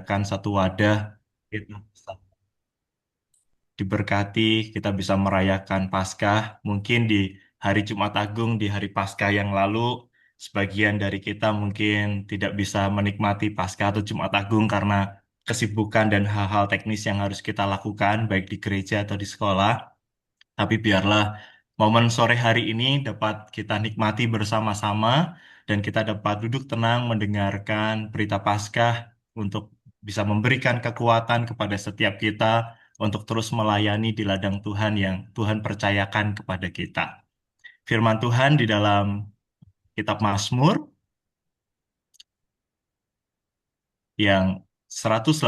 menyediakan satu wadah kita bisa diberkati, kita bisa merayakan Paskah. Mungkin di hari Jumat Agung, di hari Paskah yang lalu, sebagian dari kita mungkin tidak bisa menikmati Paskah atau Jumat Agung karena kesibukan dan hal-hal teknis yang harus kita lakukan, baik di gereja atau di sekolah. Tapi biarlah momen sore hari ini dapat kita nikmati bersama-sama dan kita dapat duduk tenang mendengarkan berita Paskah untuk bisa memberikan kekuatan kepada setiap kita untuk terus melayani di ladang Tuhan yang Tuhan percayakan kepada kita. Firman Tuhan di dalam kitab Mazmur yang 118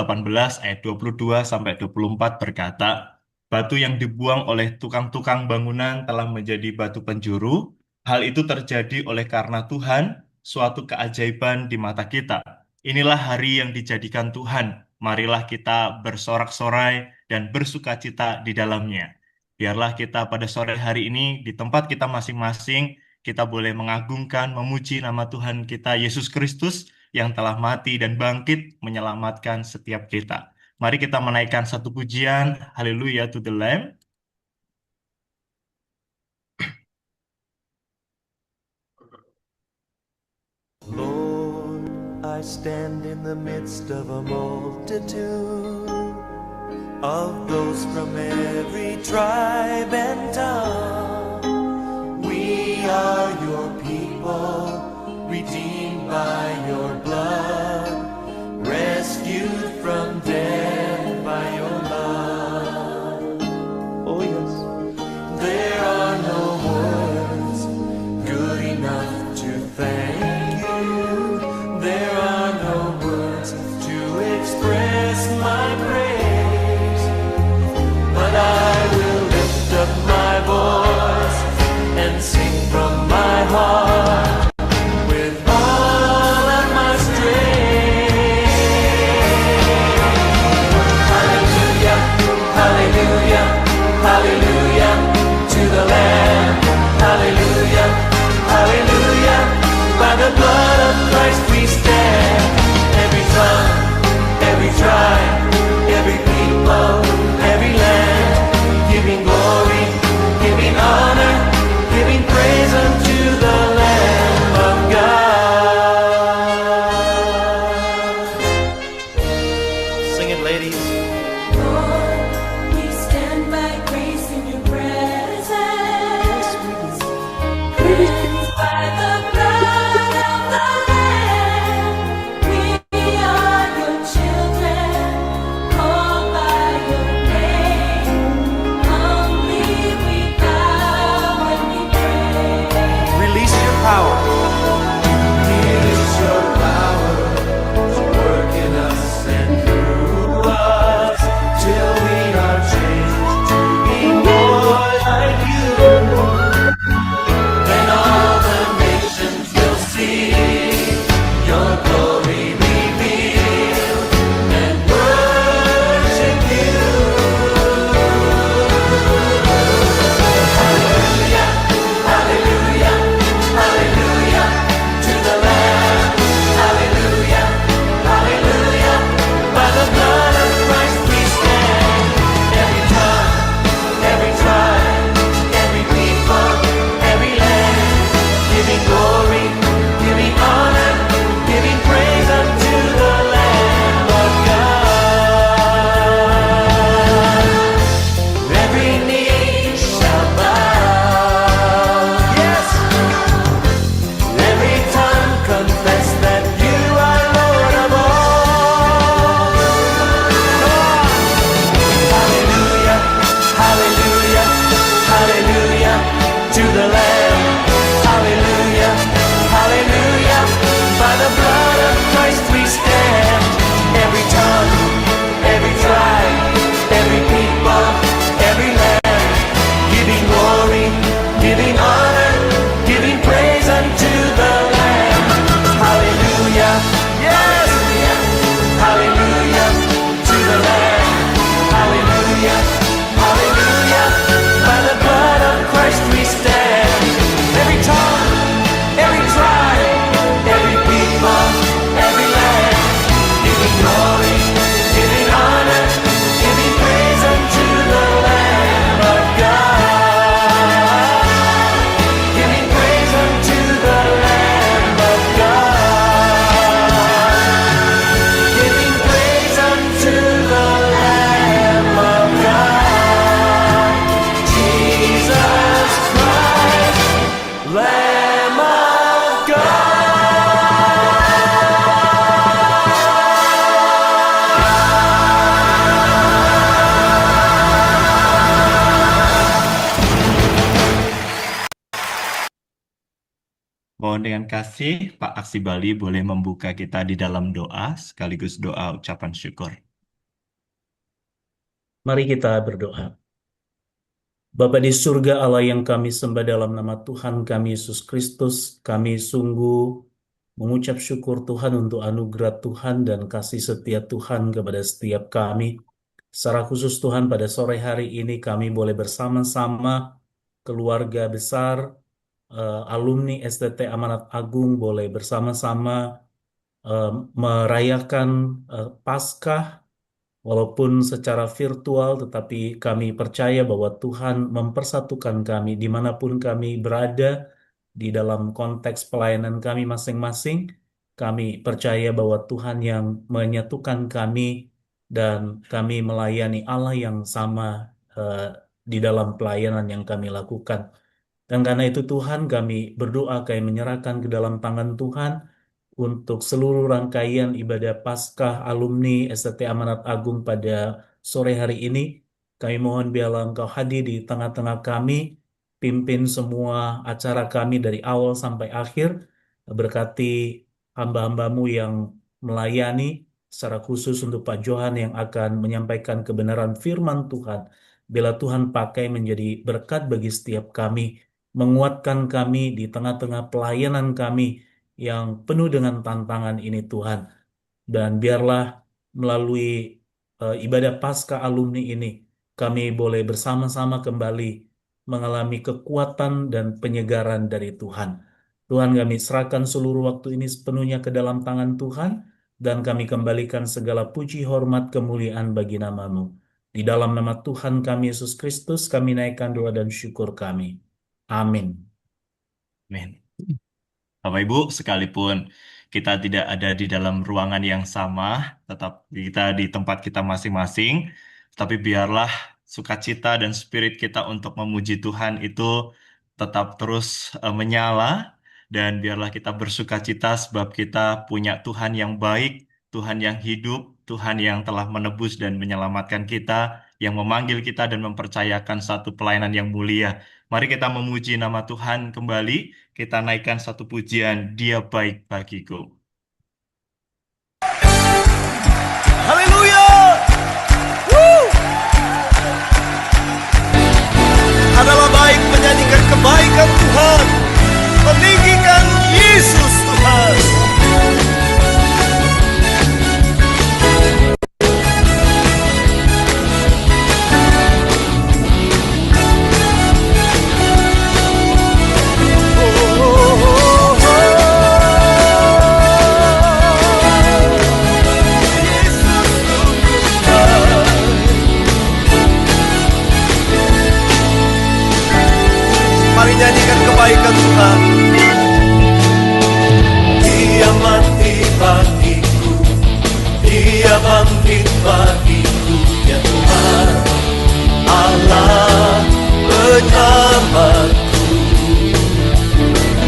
ayat 22 sampai 24 berkata, batu yang dibuang oleh tukang-tukang bangunan telah menjadi batu penjuru. Hal itu terjadi oleh karena Tuhan, suatu keajaiban di mata kita. Inilah hari yang dijadikan Tuhan. Marilah kita bersorak-sorai dan bersukacita di dalamnya. Biarlah kita pada sore hari ini di tempat kita masing-masing, kita boleh mengagungkan, memuji nama Tuhan kita Yesus Kristus yang telah mati dan bangkit menyelamatkan setiap kita. Mari kita menaikkan satu pujian, haleluya to the Lamb. Lord, I stand in the midst of a multitude of those from every tribe and tongue. We are your people, redeemed by your blood, rescued from death by your love. Oh yes. There are no words good enough to thank you. There are no words to express my praise, but I will lift up my voice and sing from my heart with all of my strength. Hallelujah, hallelujah, hallelujah to the Lamb. Hallelujah, hallelujah. By the blood of Christ we stand. Every tongue, every tribe, every people, every land, giving glory, giving honor, giving praise unto the Lamb of God. Sing it, ladies. Lord, we stand by grace in your presence. Cleansed by the blood of the Lamb. We are your children, called by your name. Humbly we bow and we pray. Release your power. Release your power to work in us and through us. Mohon dengan kasih, Pak Aksi Bali boleh membuka kita di dalam doa sekaligus doa ucapan syukur. Mari kita berdoa. Bapa di surga, Allah yang kami sembah dalam nama Tuhan kami Yesus Kristus, kami sungguh mengucap syukur Tuhan untuk anugerah Tuhan dan kasih setia Tuhan kepada setiap kami. Secara khusus Tuhan, pada sore hari ini kami boleh bersama-sama keluarga besar, alumni STT Amanat Agung boleh bersama-sama merayakan Paskah walaupun secara virtual, tetapi kami percaya bahwa Tuhan mempersatukan kami dimanapun kami berada di dalam konteks pelayanan kami masing-masing. Kami percaya bahwa Tuhan yang menyatukan kami dan kami melayani Allah yang sama di dalam pelayanan yang kami lakukan. Dan karena itu Tuhan, kami berdoa, kami menyerahkan ke dalam tangan Tuhan untuk seluruh rangkaian ibadah Paskah alumni STT Amanat Agung pada sore hari ini. Kami mohon biarlah Engkau hadir di tengah-tengah kami, pimpin semua acara kami dari awal sampai akhir, berkati hamba-hambamu yang melayani, secara khusus untuk Pak Johan yang akan menyampaikan kebenaran firman Tuhan. Bila Tuhan pakai menjadi berkat bagi setiap kami, menguatkan kami di tengah-tengah pelayanan kami yang penuh dengan tantangan ini Tuhan. Dan biarlah melalui ibadah Paskah alumni ini, kami boleh bersama-sama kembali mengalami kekuatan dan penyegaran dari Tuhan. Tuhan, kami serahkan seluruh waktu ini sepenuhnya ke dalam tangan Tuhan, dan kami kembalikan segala puji, hormat, kemuliaan bagi nama-Mu. Di dalam nama Tuhan kami Yesus Kristus, kami naikkan doa dan syukur kami. Amin. Amin. Bapak Ibu, sekalipun kita tidak ada di dalam ruangan yang sama, tetap kita di tempat kita masing-masing, tapi biarlah sukacita dan spirit kita untuk memuji Tuhan itu tetap terus menyala, dan biarlah kita bersukacita sebab kita punya Tuhan yang baik, Tuhan yang hidup, Tuhan yang telah menebus dan menyelamatkan kita, yang memanggil kita dan mempercayakan satu pelayanan yang mulia. Mari kita memuji nama Tuhan kembali, kita naikkan satu pujian, Dia baik bagiku. Haleluya. Adalah baik menyanyikan kebaikan Tuhan, meninggikan Yesus Tuhan. Mari nyanyikan kebaikan Tuhan. Dia mati bagiku, Dia bangkit bagiku, ya Tuhan Allah penyelamatku.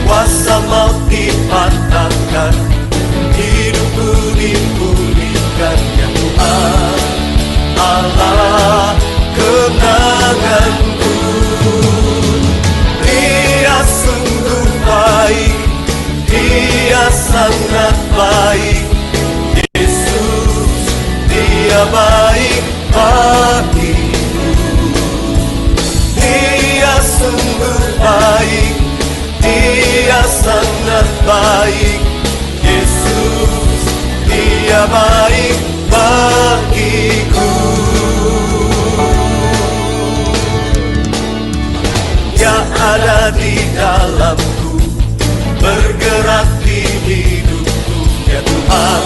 Kuasa maut dipatahkan, hidupku dipulihkan, ya Tuhan Allah kemenanganku. Dia sungguh baik, Dia sangat baik, Yesus, Dia baik bagiku. Dia sungguh baik, Dia sangat baik, Yesus, Dia baik bagiku. Dia ada di dalamku, bergerak di hidupku, ya Tuhan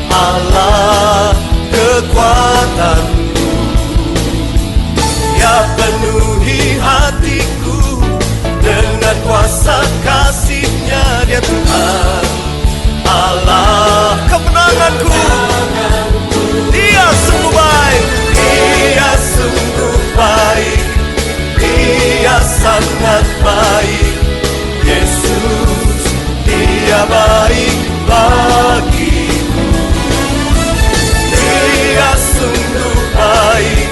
Allah kekuatanku. Dia penuhi hatiku dengan kuasa kasih-Nya, dia Tuhan Allah kemenanganku. Dia sungguh baik, Dia sungguh baik, Dia sangat baik, Yesus, Dia baik bagiku. Dia sungguh baik,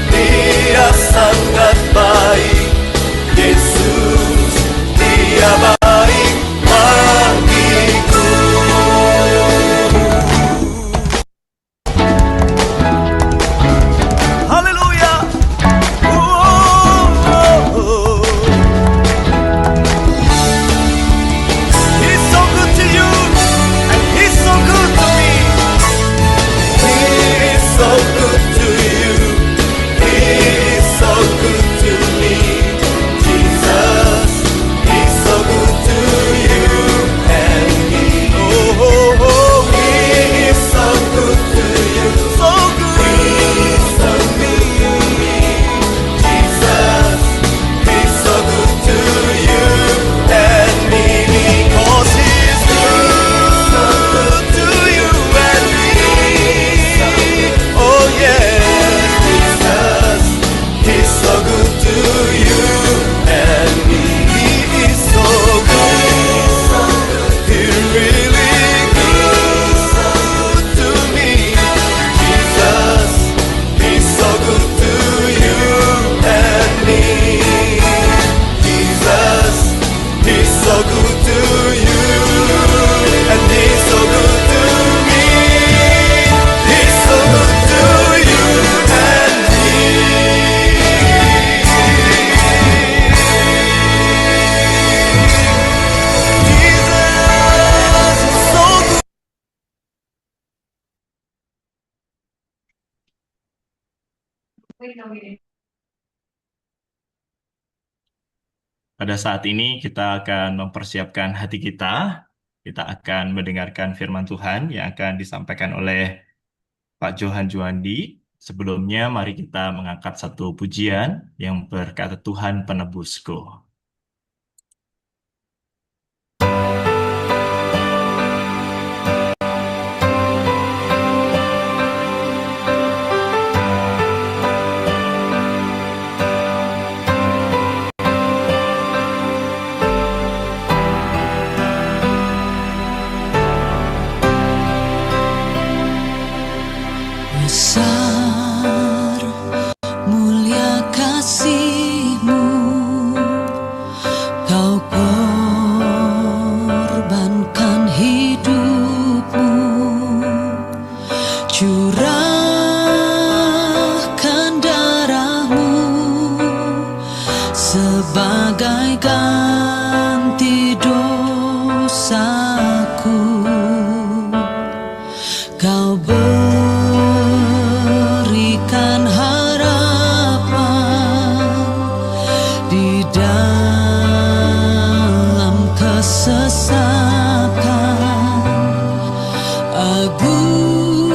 Dia sangat baik, Yesus, Dia baik Pada saat ini kita akan mempersiapkan hati kita. Kita akan mendengarkan firman Tuhan yang akan disampaikan oleh Pak Johan Juandi. Sebelumnya, mari kita mengangkat satu pujian yang berkata Tuhan penebusku. Besar mulia kasih-Mu, Kau korbankan hidup-Mu, curahkan darah-Mu sebagai ganti dosaku. Kau berikan harapan di dalam kesesakan. Agung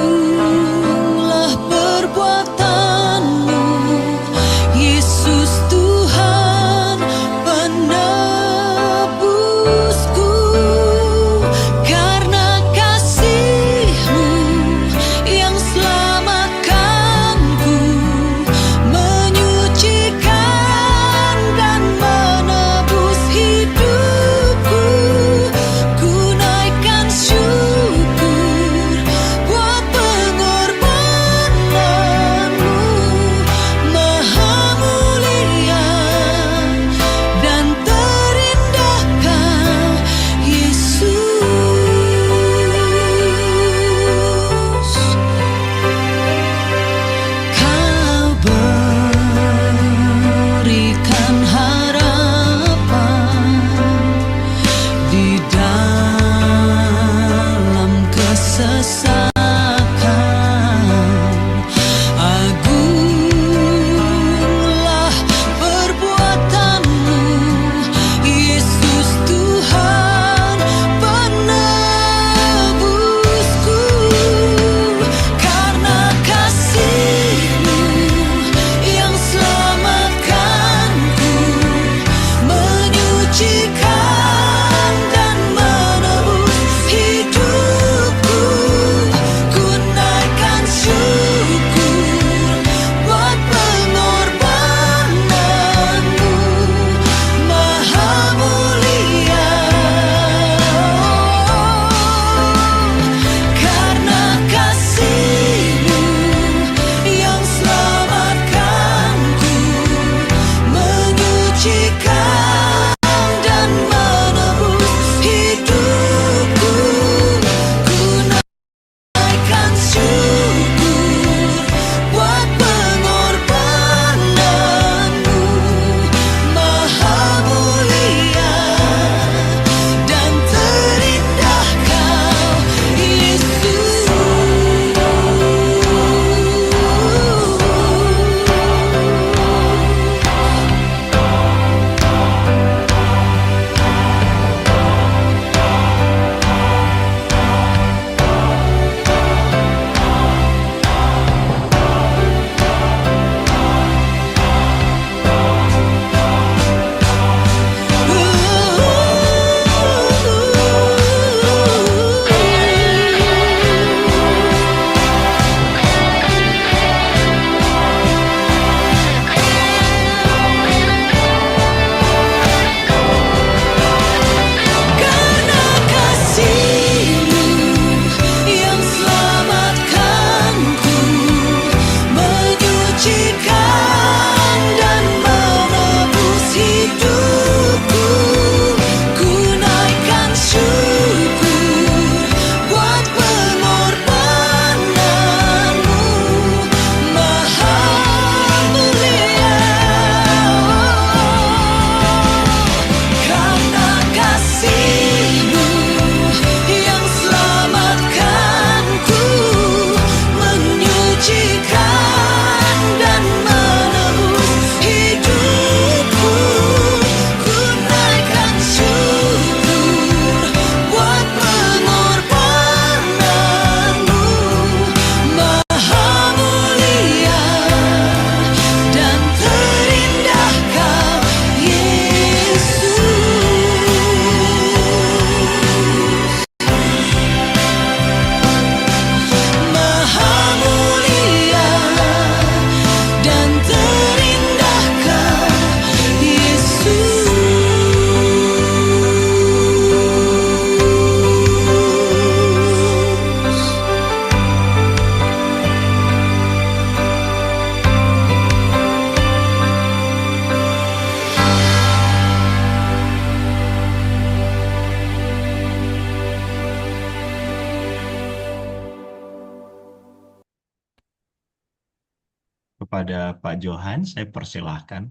kepada Pak Johan. Saya persilahkan.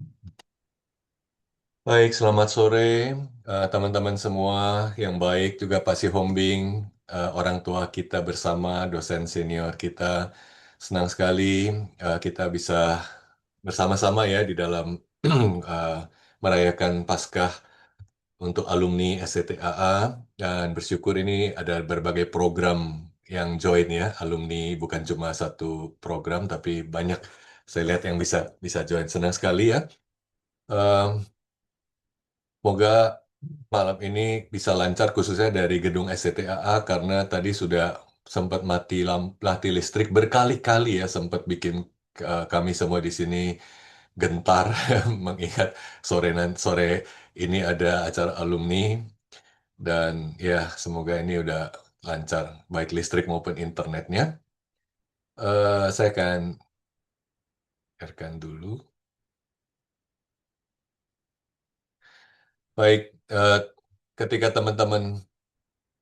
Baik, selamat sore teman-teman semua yang baik, juga Pak Si Hombing, orang tua kita bersama, dosen senior kita. Senang sekali kita bisa bersama-sama ya di dalam eh, merayakan Paskah untuk alumni SCTAA, dan bersyukur ini ada berbagai program yang join ya, alumni bukan cuma satu program tapi banyak saya lihat yang bisa bisa join. Senang sekali ya. Eh, Semoga malam ini bisa lancar khususnya dari gedung SCTAA karena tadi sudah sempat mati listrik berkali-kali ya, sempat bikin kami semua di sini gentar mengingat sore ini ada acara alumni, dan ya semoga ini udah lancar baik listrik maupun internetnya. Saya akan biarkan dulu. Baik, ketika teman-teman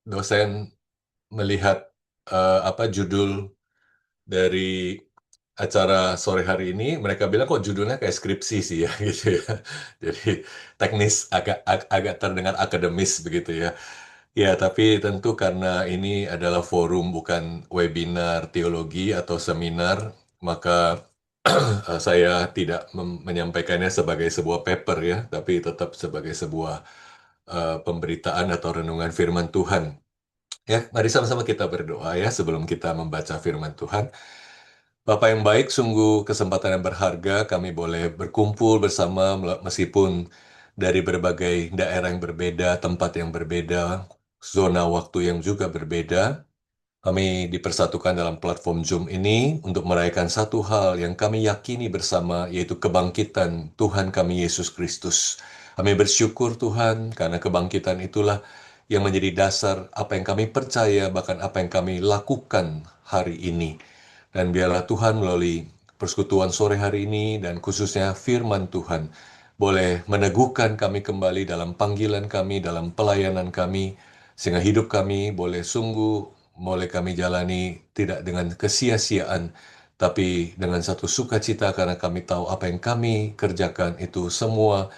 dosen melihat apa judul dari acara sore hari ini, mereka bilang kok judulnya kayak skripsi sih ya gitu ya. Jadi teknis, agak terdengar akademis begitu ya. Ya, tapi tentu karena ini adalah forum bukan webinar teologi atau seminar, maka saya tidak menyampaikannya sebagai sebuah paper ya, tapi tetap sebagai sebuah pemberitaan atau renungan firman Tuhan. Ya, mari sama-sama kita berdoa ya sebelum kita membaca firman Tuhan. Bapak yang baik, sungguh kesempatan yang berharga kami boleh berkumpul bersama meskipun dari berbagai daerah yang berbeda, tempat yang berbeda, zona waktu yang juga berbeda. Kami dipersatukan dalam platform Zoom ini untuk merayakan satu hal yang kami yakini bersama, yaitu kebangkitan Tuhan kami Yesus Kristus. Kami bersyukur Tuhan karena kebangkitan itulah yang menjadi dasar apa yang kami percaya, bahkan apa yang kami lakukan hari ini. Dan biarlah Tuhan melalui persekutuan sore hari ini dan khususnya firman Tuhan boleh meneguhkan kami kembali dalam panggilan kami, dalam pelayanan kami, sehingga hidup kami boleh kami jalani tidak dengan kesia-siaan, tapi dengan satu sukacita karena kami tahu apa yang kami kerjakan itu semua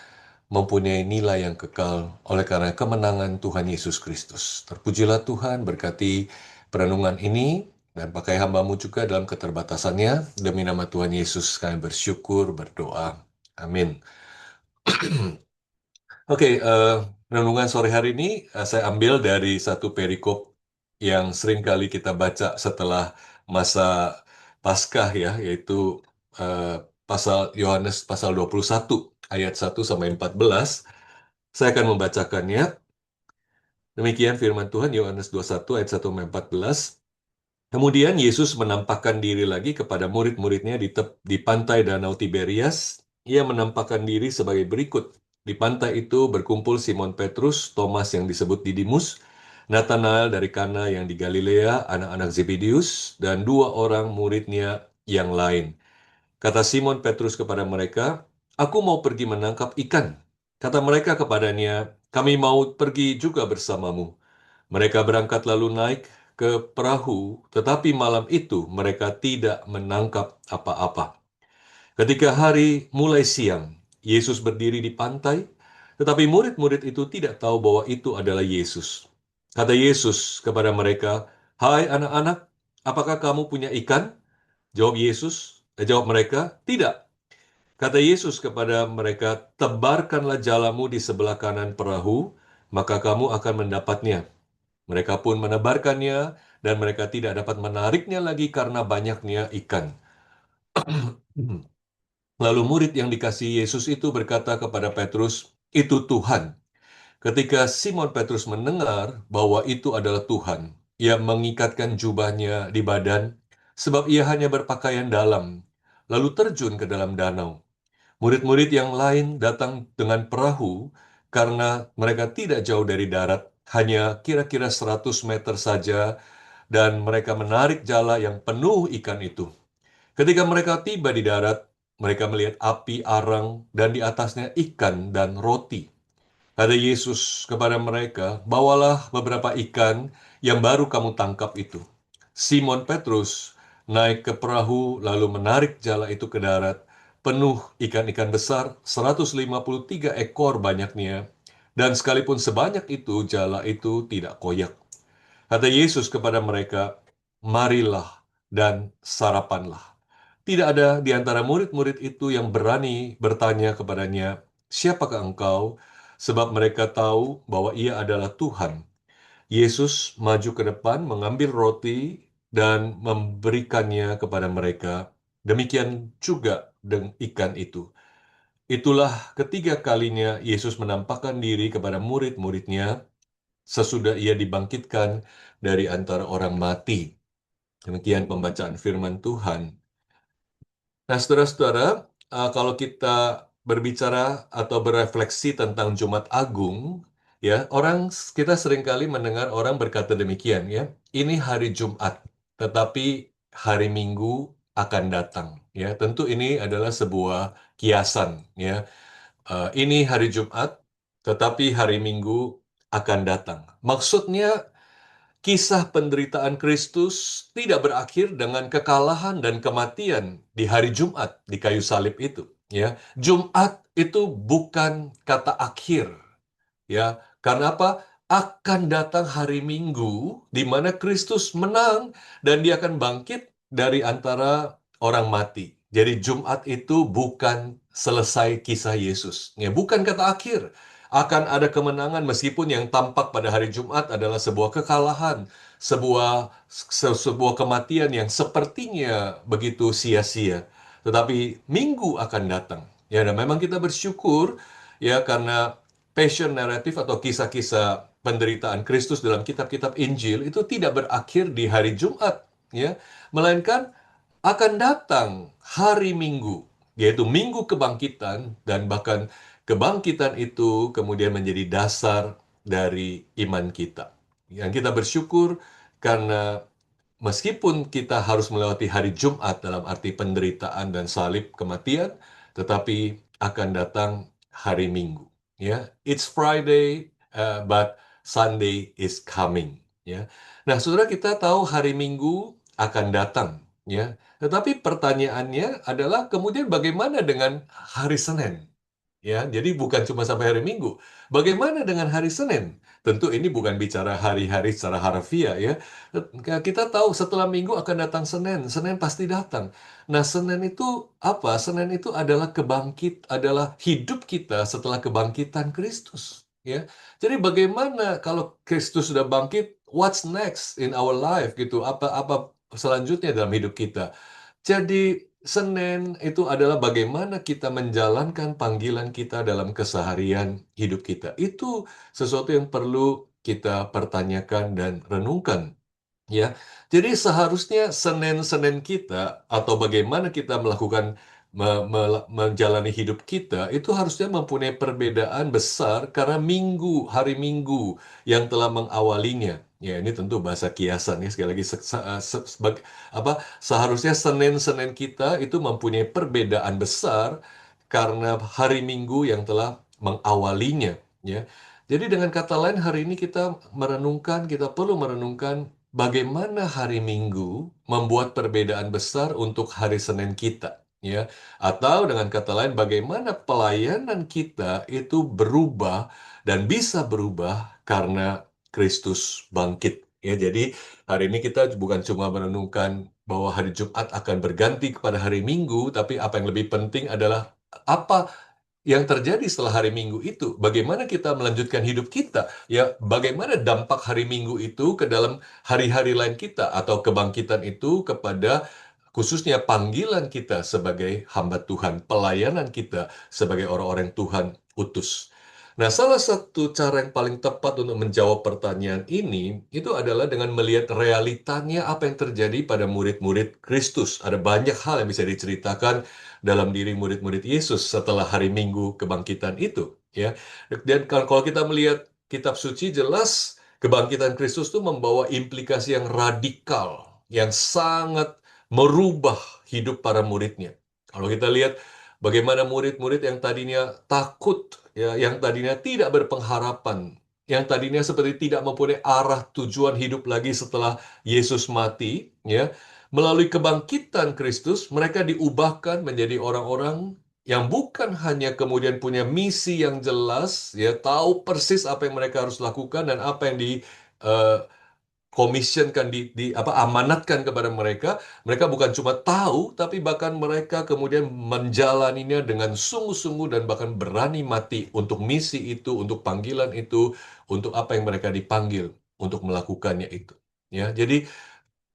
mempunyai nilai yang kekal oleh karena kemenangan Tuhan Yesus Kristus. Terpujilah Tuhan, berkati perenungan ini, dan pakai hamba-Mu juga dalam keterbatasannya. Demi nama Tuhan Yesus kami bersyukur, berdoa. Amin. Oke, renungan sore hari ini saya ambil dari satu perikop yang sering kali kita baca setelah masa Paskah ya, yaitu eh, pasal Yohanes pasal 21 ayat 1 sampai 14. Saya akan membacakannya. Demikian firman Tuhan Yohanes 21 ayat 1 sampai 14. Kemudian Yesus menampakkan diri lagi kepada murid-muridnya di pantai Danau Tiberias. Ia menampakkan diri sebagai berikut. Di pantai itu berkumpul Simon Petrus, Thomas yang disebut Didimus, Nathanael dari Kana yang di Galilea, anak-anak Zebedeus, dan dua orang muridnya yang lain. Kata Simon Petrus kepada mereka, "Aku mau pergi menangkap ikan." Kata mereka kepadanya, "Kami mau pergi juga bersamamu." Mereka berangkat lalu naik ke perahu, tetapi malam itu mereka tidak menangkap apa-apa. Ketika hari mulai siang, Yesus berdiri di pantai, tetapi murid-murid itu tidak tahu bahwa itu adalah Yesus. Kata Yesus kepada mereka, "Hai anak-anak, apakah kamu punya ikan?" Jawab mereka, "Tidak." Kata Yesus kepada mereka, "Tebarkanlah jalamu di sebelah kanan perahu, maka kamu akan mendapatnya." Mereka pun menebarkannya, dan mereka tidak dapat menariknya lagi karena banyaknya ikan. Lalu murid yang dikasihi Yesus itu berkata kepada Petrus, "Itu Tuhan." Ketika Simon Petrus mendengar bahwa itu adalah Tuhan, ia mengikatkan jubahnya di badan, sebab ia hanya berpakaian dalam, lalu terjun ke dalam danau. Murid-murid yang lain datang dengan perahu karena mereka tidak jauh dari darat, hanya kira-kira 100 meter saja, dan mereka menarik jala yang penuh ikan itu. Ketika mereka tiba di darat, mereka melihat api arang dan di atasnya ikan dan roti. Kata Yesus kepada mereka, "Bawalah beberapa ikan yang baru kamu tangkap itu." Simon Petrus naik ke perahu lalu menarik jala itu ke darat, penuh ikan-ikan besar, 153 ekor banyaknya, dan sekalipun sebanyak itu, jala itu tidak koyak. Kata Yesus kepada mereka, "Marilah dan sarapanlah." Tidak ada di antara murid-murid itu yang berani bertanya kepadanya, "Siapakah engkau?" Sebab mereka tahu bahwa ia adalah Tuhan. Yesus maju ke depan, mengambil roti, dan memberikannya kepada mereka. Demikian juga dengan ikan itu. Itulah ketiga kalinya Yesus menampakkan diri kepada murid-muridnya sesudah ia dibangkitkan dari antara orang mati. Demikian pembacaan firman Tuhan. Nah, saudara-saudara, kalau kita berbicara atau berefleksi tentang Jumat Agung, ya, kita seringkali mendengar orang berkata demikian, ya, ini hari Jumat, tetapi hari Minggu akan datang, ya. Tentu ini adalah sebuah kiasan, ya. Ini hari Jumat, tetapi hari Minggu akan datang. Maksudnya, kisah penderitaan Kristus tidak berakhir dengan kekalahan dan kematian di hari Jumat di kayu salib itu, ya. Jumat itu bukan kata akhir, ya. Karena apa? Akan datang hari Minggu di mana Kristus menang dan dia akan bangkit dari antara orang mati. Jadi Jumat itu bukan selesai kisah Yesus, ya, bukan kata akhir. Akan ada kemenangan meskipun yang tampak pada hari Jumat adalah sebuah kekalahan, sebuah kematian yang sepertinya begitu sia-sia. Tetapi Minggu akan datang. Ya, dan memang kita bersyukur, ya, karena passion narrative atau kisah-kisah penderitaan Kristus dalam kitab-kitab Injil itu tidak berakhir di hari Jumat, ya, melainkan akan datang hari Minggu, yaitu Minggu Kebangkitan, dan bahkan kebangkitan itu kemudian menjadi dasar dari iman kita. Yang kita bersyukur karena meskipun kita harus melewati hari Jumat dalam arti penderitaan dan salib kematian, tetapi akan datang hari Minggu. Ya, it's Friday, but Sunday is coming. Ya, nah, saudara, kita tahu hari Minggu akan datang. Ya, tetapi pertanyaannya adalah kemudian bagaimana dengan hari Senin? Ya, jadi bukan cuma sampai hari Minggu. Bagaimana dengan hari Senin? Tentu ini bukan bicara hari-hari secara harfiah, ya. Kita tahu setelah Minggu akan datang Senin. Senin pasti datang. Nah, Senin itu apa? Senin itu adalah adalah hidup kita setelah kebangkitan Kristus, ya. Jadi bagaimana kalau Kristus sudah bangkit, what's next in our life gitu? Apa selanjutnya dalam hidup kita? Jadi Senin itu adalah bagaimana kita menjalankan panggilan kita dalam keseharian hidup kita. Itu sesuatu yang perlu kita pertanyakan dan renungkan. Ya, jadi seharusnya Senin-Senin kita atau bagaimana kita melakukan menjalani hidup kita itu harusnya mempunyai perbedaan besar karena hari Minggu yang telah mengawalinya. Ya, ini tentu bahasa kiasan, ya, sekali lagi seharusnya Senin-Senin kita itu mempunyai perbedaan besar karena hari Minggu yang telah mengawalinya, ya. Jadi dengan kata lain, hari ini kita perlu merenungkan bagaimana hari Minggu membuat perbedaan besar untuk hari Senin kita, ya. Atau dengan kata lain, bagaimana pelayanan kita itu berubah dan bisa berubah karena Kristus bangkit. Ya, jadi hari ini kita bukan cuma merenungkan bahwa hari Jumat akan berganti kepada hari Minggu, tapi apa yang lebih penting adalah apa yang terjadi setelah hari Minggu itu, bagaimana kita melanjutkan hidup kita, ya, bagaimana dampak hari Minggu itu ke dalam hari-hari lain kita, atau kebangkitan itu kepada khususnya panggilan kita sebagai hamba Tuhan, pelayanan kita sebagai orang-orang Tuhan utus. Nah, salah satu cara yang paling tepat untuk menjawab pertanyaan ini, itu adalah dengan melihat realitanya apa yang terjadi pada murid-murid Kristus. Ada banyak hal yang bisa diceritakan dalam diri murid-murid Yesus setelah hari Minggu kebangkitan itu, ya. Dan kalau kita melihat kitab suci, jelas kebangkitan Kristus itu membawa implikasi yang radikal, yang sangat merubah hidup para muridnya. Kalau kita lihat bagaimana murid-murid yang tadinya takut, ya, yang tadinya tidak berpengharapan, yang tadinya seperti tidak mempunyai arah tujuan hidup lagi setelah Yesus mati, ya. Melalui kebangkitan Kristus, mereka diubahkan menjadi orang-orang yang bukan hanya kemudian punya misi yang jelas, ya, tahu persis apa yang mereka harus lakukan dan apa yang eh, commissionkan amanatkan kepada mereka. Mereka bukan cuma tahu, tapi bahkan mereka kemudian menjalaninya dengan sungguh-sungguh dan bahkan berani mati untuk misi itu, untuk panggilan itu, untuk apa yang mereka dipanggil untuk melakukannya itu. Ya, jadi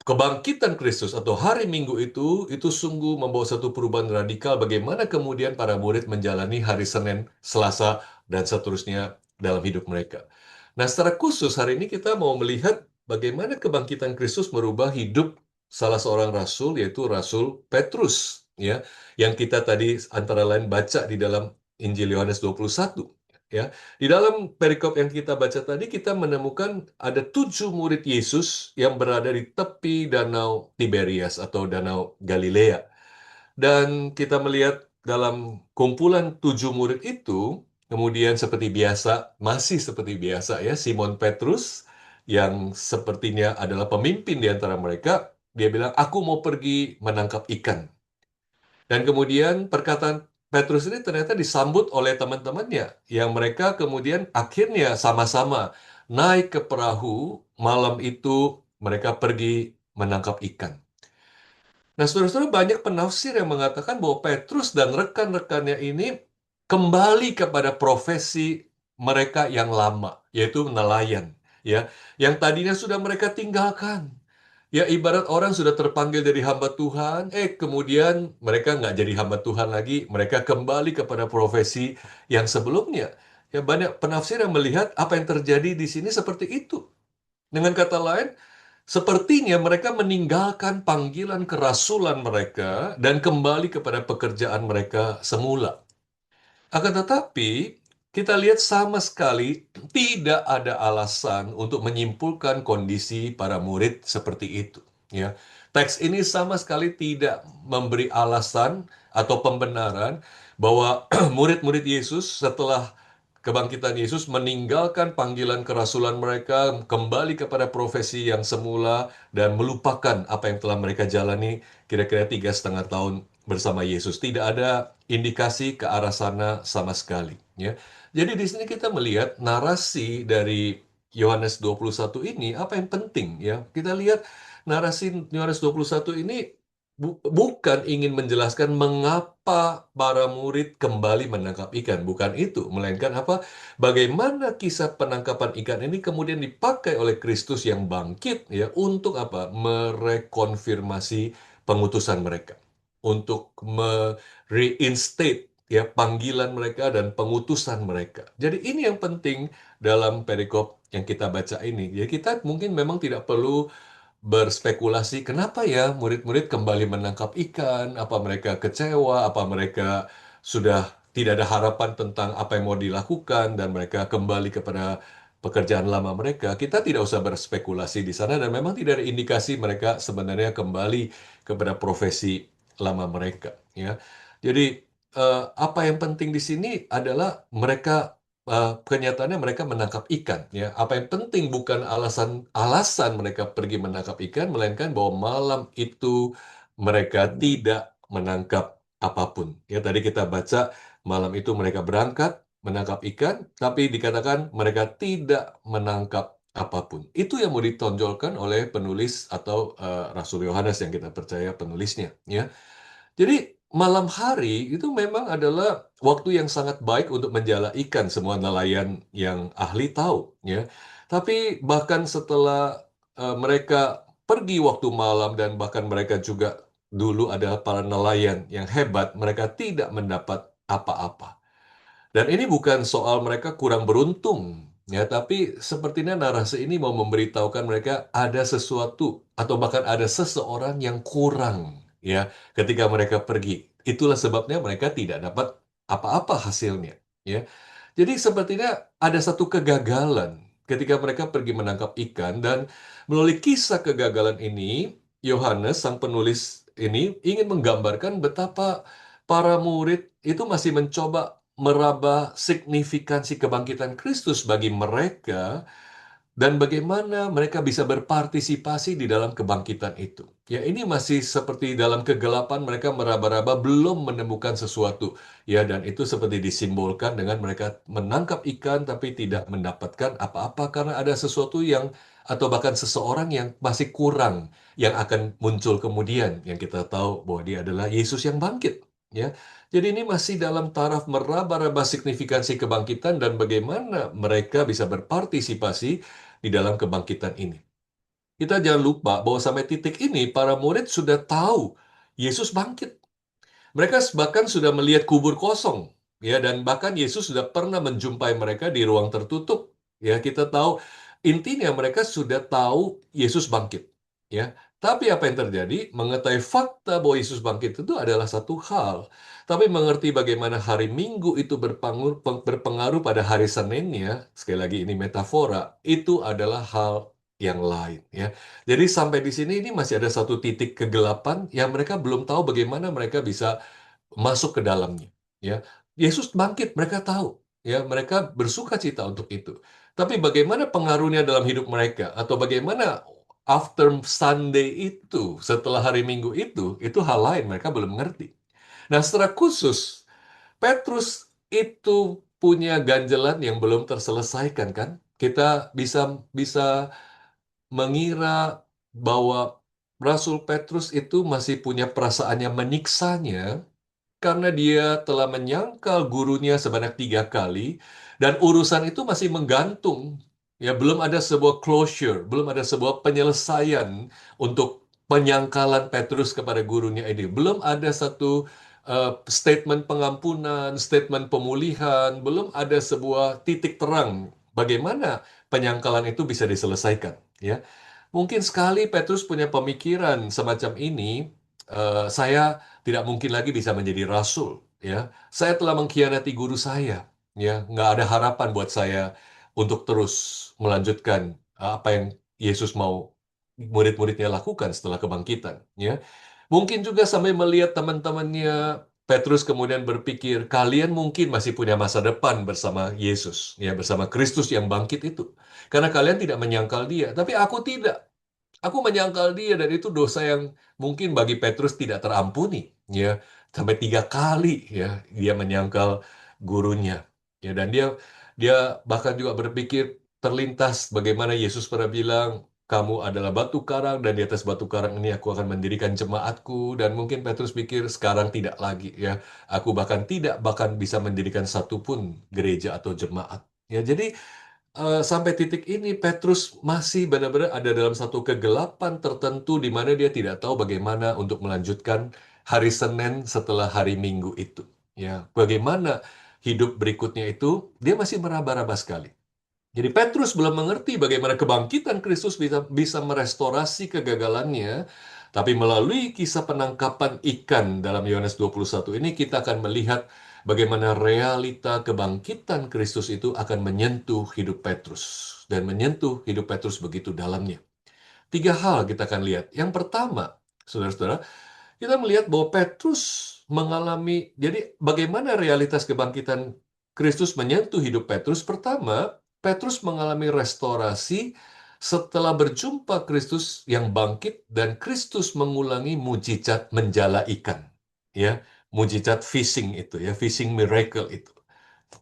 kebangkitan Kristus atau hari Minggu itu sungguh membawa satu perubahan radikal bagaimana kemudian para murid menjalani hari Senin, Selasa, dan seterusnya dalam hidup mereka. Nah, secara khusus hari ini kita mau melihat bagaimana kebangkitan Kristus merubah hidup salah seorang rasul, yaitu Rasul Petrus, ya, yang kita tadi antara lain baca di dalam Injil Yohanes 21. Ya, di dalam perikop yang kita baca tadi, kita menemukan ada 7 murid Yesus yang berada di tepi Danau Tiberias atau Danau Galilea. Dan kita melihat dalam kumpulan 7 murid itu, kemudian masih seperti biasa ya, Simon Petrus, yang sepertinya adalah pemimpin di antara mereka, dia bilang, aku mau pergi menangkap ikan. Dan kemudian perkataan Petrus ini ternyata disambut oleh teman-temannya, yang mereka kemudian akhirnya sama-sama naik ke perahu. Malam itu mereka pergi menangkap ikan. Nah, saudara-saudara, banyak penafsir yang mengatakan bahwa Petrus dan rekan-rekannya ini kembali kepada profesi mereka yang lama, yaitu nelayan, ya, yang tadinya sudah mereka tinggalkan. Ya, ibarat orang sudah terpanggil dari hamba Tuhan, kemudian mereka nggak jadi hamba Tuhan lagi, mereka kembali kepada profesi yang sebelumnya. Ya, banyak penafsir yang melihat apa yang terjadi di sini seperti itu. Dengan kata lain, sepertinya mereka meninggalkan panggilan kerasulan mereka dan kembali kepada pekerjaan mereka semula. Akan tetapi, kita lihat sama sekali tidak ada alasan untuk menyimpulkan kondisi para murid seperti itu. Ya, teks ini sama sekali tidak memberi alasan atau pembenaran bahwa murid-murid Yesus setelah kebangkitan Yesus meninggalkan panggilan kerasulan mereka, kembali kepada profesi yang semula, dan melupakan apa yang telah mereka jalani kira-kira 3,5 tahun bersama Yesus. Tidak ada indikasi ke arah sana sama sekali. Ya. Jadi di sini kita melihat narasi dari Yohanes 21 ini, apa yang penting. Ya. Kita lihat narasi Yohanes 21 ini bukan ingin menjelaskan mengapa para murid kembali menangkap ikan. Bukan itu. Melainkan apa? Bagaimana kisah penangkapan ikan ini kemudian dipakai oleh Kristus yang bangkit ya untuk apa? Merekonfirmasi pengutusan mereka. Untuk reinstate ya panggilan mereka dan pengutusan mereka. Jadi ini yang penting dalam perikop yang kita baca ini. Ya, kita mungkin memang tidak perlu berspekulasi kenapa ya murid-murid kembali menangkap ikan, apa mereka kecewa, apa mereka sudah tidak ada harapan tentang apa yang mau dilakukan dan mereka kembali kepada pekerjaan lama mereka. Kita tidak usah berspekulasi di sana dan memang tidak ada indikasi mereka sebenarnya kembali kepada profesi lama mereka, ya. Jadi apa yang penting di sini adalah mereka kenyataannya mereka menangkap ikan, ya. Apa yang penting bukan alasan mereka pergi menangkap ikan, melainkan bahwa malam itu mereka tidak menangkap apapun. Ya, tadi kita baca malam itu mereka berangkat menangkap ikan, tapi dikatakan mereka tidak menangkap apapun. Itu yang mau ditonjolkan oleh penulis atau Rasul Yohanes yang kita percaya penulisnya, ya. Jadi malam hari itu memang adalah waktu yang sangat baik untuk menjala ikan, semua nelayan yang ahli tahu, ya. Tapi bahkan setelah mereka pergi waktu malam dan bahkan mereka juga dulu adalah para nelayan yang hebat, mereka tidak mendapat apa-apa. Dan ini bukan soal mereka kurang beruntung, ya, tapi sepertinya narasi ini mau memberitahukan mereka ada sesuatu atau bahkan ada seseorang yang kurang, ya, ketika mereka pergi. Itulah sebabnya mereka tidak dapat apa-apa hasilnya, ya. Jadi sepertinya ada satu kegagalan ketika mereka pergi menangkap ikan dan melalui kisah kegagalan ini, Yohanes sang penulis ini ingin menggambarkan betapa para murid itu masih mencoba meraba signifikansi kebangkitan Kristus bagi mereka dan bagaimana mereka bisa berpartisipasi di dalam kebangkitan itu. Ya, ini masih seperti dalam kegelapan mereka meraba-raba belum menemukan sesuatu. Ya, dan itu seperti disimbolkan dengan mereka menangkap ikan tapi tidak mendapatkan apa-apa karena ada sesuatu yang atau bahkan seseorang yang masih kurang yang akan muncul kemudian yang kita tahu bahwa dia adalah Yesus yang bangkit. Ya, jadi ini masih dalam taraf meraba-raba signifikansi kebangkitan dan bagaimana mereka bisa berpartisipasi di dalam kebangkitan ini. Kita jangan lupa bahwa sampai titik ini para murid sudah tahu Yesus bangkit. Mereka bahkan sudah melihat kubur kosong, ya, dan bahkan Yesus sudah pernah menjumpai mereka di ruang tertutup. Ya, kita tahu intinya mereka sudah tahu Yesus bangkit, ya. Tapi apa yang terjadi? Mengetahui fakta bahwa Yesus bangkit itu adalah satu hal. Tapi mengerti bagaimana hari Minggu itu berpengaruh pada hari Seninnya, sekali lagi ini metafora, itu adalah hal yang lain, ya. Jadi sampai di sini ini masih ada satu titik kegelapan yang mereka belum tahu bagaimana mereka bisa masuk ke dalamnya, ya. Yesus bangkit, mereka tahu, ya, mereka bersuka cita untuk itu. Tapi bagaimana pengaruhnya dalam hidup mereka atau bagaimana after Sunday itu, setelah hari Minggu itu hal lain mereka belum mengerti. Nah, secara khusus Petrus itu punya ganjelan yang belum terselesaikan, kan? Kita bisa bisa mengira bahwa Rasul Petrus itu masih punya perasaannya menyiksanya karena dia telah menyangkal gurunya sebanyak 3 kali, dan urusan itu masih menggantung. Ya, belum ada sebuah closure, belum ada sebuah penyelesaian untuk penyangkalan Petrus kepada gurunya ini. Belum ada satu statement pengampunan, statement pemulihan, belum ada sebuah titik terang bagaimana penyangkalan itu bisa diselesaikan. Ya, mungkin sekali Petrus punya pemikiran semacam ini, saya tidak mungkin lagi bisa menjadi rasul, ya. Saya telah mengkhianati guru saya, ya. Nggak ada harapan buat saya untuk terus melanjutkan apa yang Yesus mau murid-muridnya lakukan setelah kebangkitan, ya. Mungkin juga sampai melihat teman-temannya Petrus kemudian berpikir, kalian mungkin masih punya masa depan bersama Yesus, ya, bersama Kristus yang bangkit itu. Karena kalian tidak menyangkal dia, tapi aku tidak. Aku menyangkal dia, dan itu dosa yang mungkin bagi Petrus tidak terampuni, ya. Sampai 3 kali, ya, dia menyangkal gurunya, ya. Dan dia dia bahkan juga berpikir terlintas bagaimana Yesus pernah bilang, kamu adalah batu karang dan di atas batu karang ini aku akan mendirikan jemaatku. Dan mungkin Petrus pikir sekarang tidak lagi, ya. Aku bahkan bisa mendirikan satu pun gereja atau jemaat, ya. Jadi sampai titik ini Petrus masih benar-benar ada dalam satu kegelapan tertentu di mana dia tidak tahu bagaimana untuk melanjutkan hari Senin setelah hari Minggu itu. Ya, bagaimana hidup berikutnya itu dia masih meraba-raba sekali. Jadi Petrus belum mengerti bagaimana kebangkitan Kristus bisa merestorasi kegagalannya, tapi melalui kisah penangkapan ikan dalam Yohanes 21 ini kita akan melihat bagaimana realita kebangkitan Kristus itu akan menyentuh hidup Petrus dan menyentuh hidup Petrus begitu dalamnya. 3 hal kita akan lihat. Yang pertama, saudara-saudara, kita melihat bahwa Petrus mengalami, jadi bagaimana realitas kebangkitan Kristus menyentuh hidup Petrus. Pertama, Petrus mengalami restorasi setelah berjumpa Kristus yang bangkit dan Kristus mengulangi mujizat menjala ikan. Ya, mujizat fishing itu, ya, fishing miracle itu.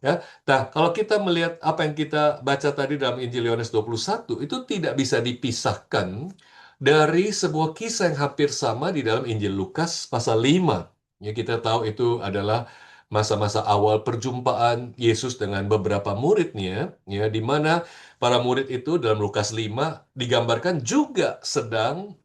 Ya. Nah, kalau kita melihat apa yang kita baca tadi dalam Injil Yohanes 21, itu tidak bisa dipisahkan dari sebuah kisah yang hampir sama di dalam Injil Lukas pasal 5. Ya, kita tahu itu adalah masa-masa awal perjumpaan Yesus dengan beberapa muridnya, ya, di mana para murid itu dalam Lukas 5 digambarkan juga sedang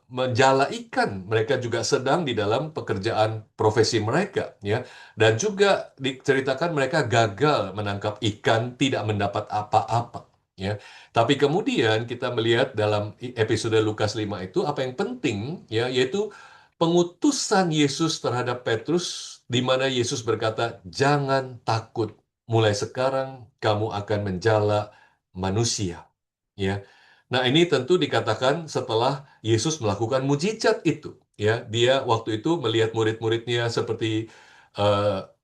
menjala ikan. Mereka juga sedang di dalam pekerjaan profesi mereka, ya. Dan juga diceritakan mereka gagal menangkap ikan, tidak mendapat apa-apa, ya. Tapi kemudian kita melihat dalam episode Lukas 5 itu apa yang penting, ya, yaitu pengutusan Yesus terhadap Petrus, di mana Yesus berkata, "Jangan takut, mulai sekarang kamu akan menjala manusia." Ya. Nah, ini tentu dikatakan setelah Yesus melakukan mujizat itu, ya. Dia waktu itu melihat murid-muridnya seperti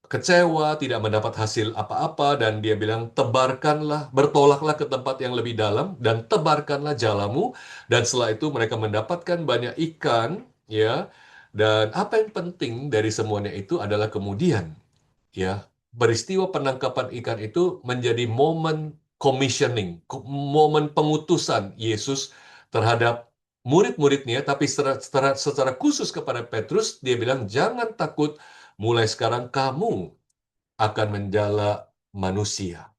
kecewa, tidak mendapat hasil apa-apa, dan dia bilang, tebarkanlah, bertolaklah ke tempat yang lebih dalam, dan tebarkanlah jalamu, dan setelah itu mereka mendapatkan banyak ikan, ya, dan apa yang penting dari semuanya itu adalah kemudian, ya, peristiwa penangkapan ikan itu menjadi momen commissioning, momen pengutusan Yesus terhadap murid-muridnya, tapi secara khusus kepada Petrus, dia bilang, jangan takut, mulai sekarang kamu akan menjala manusia.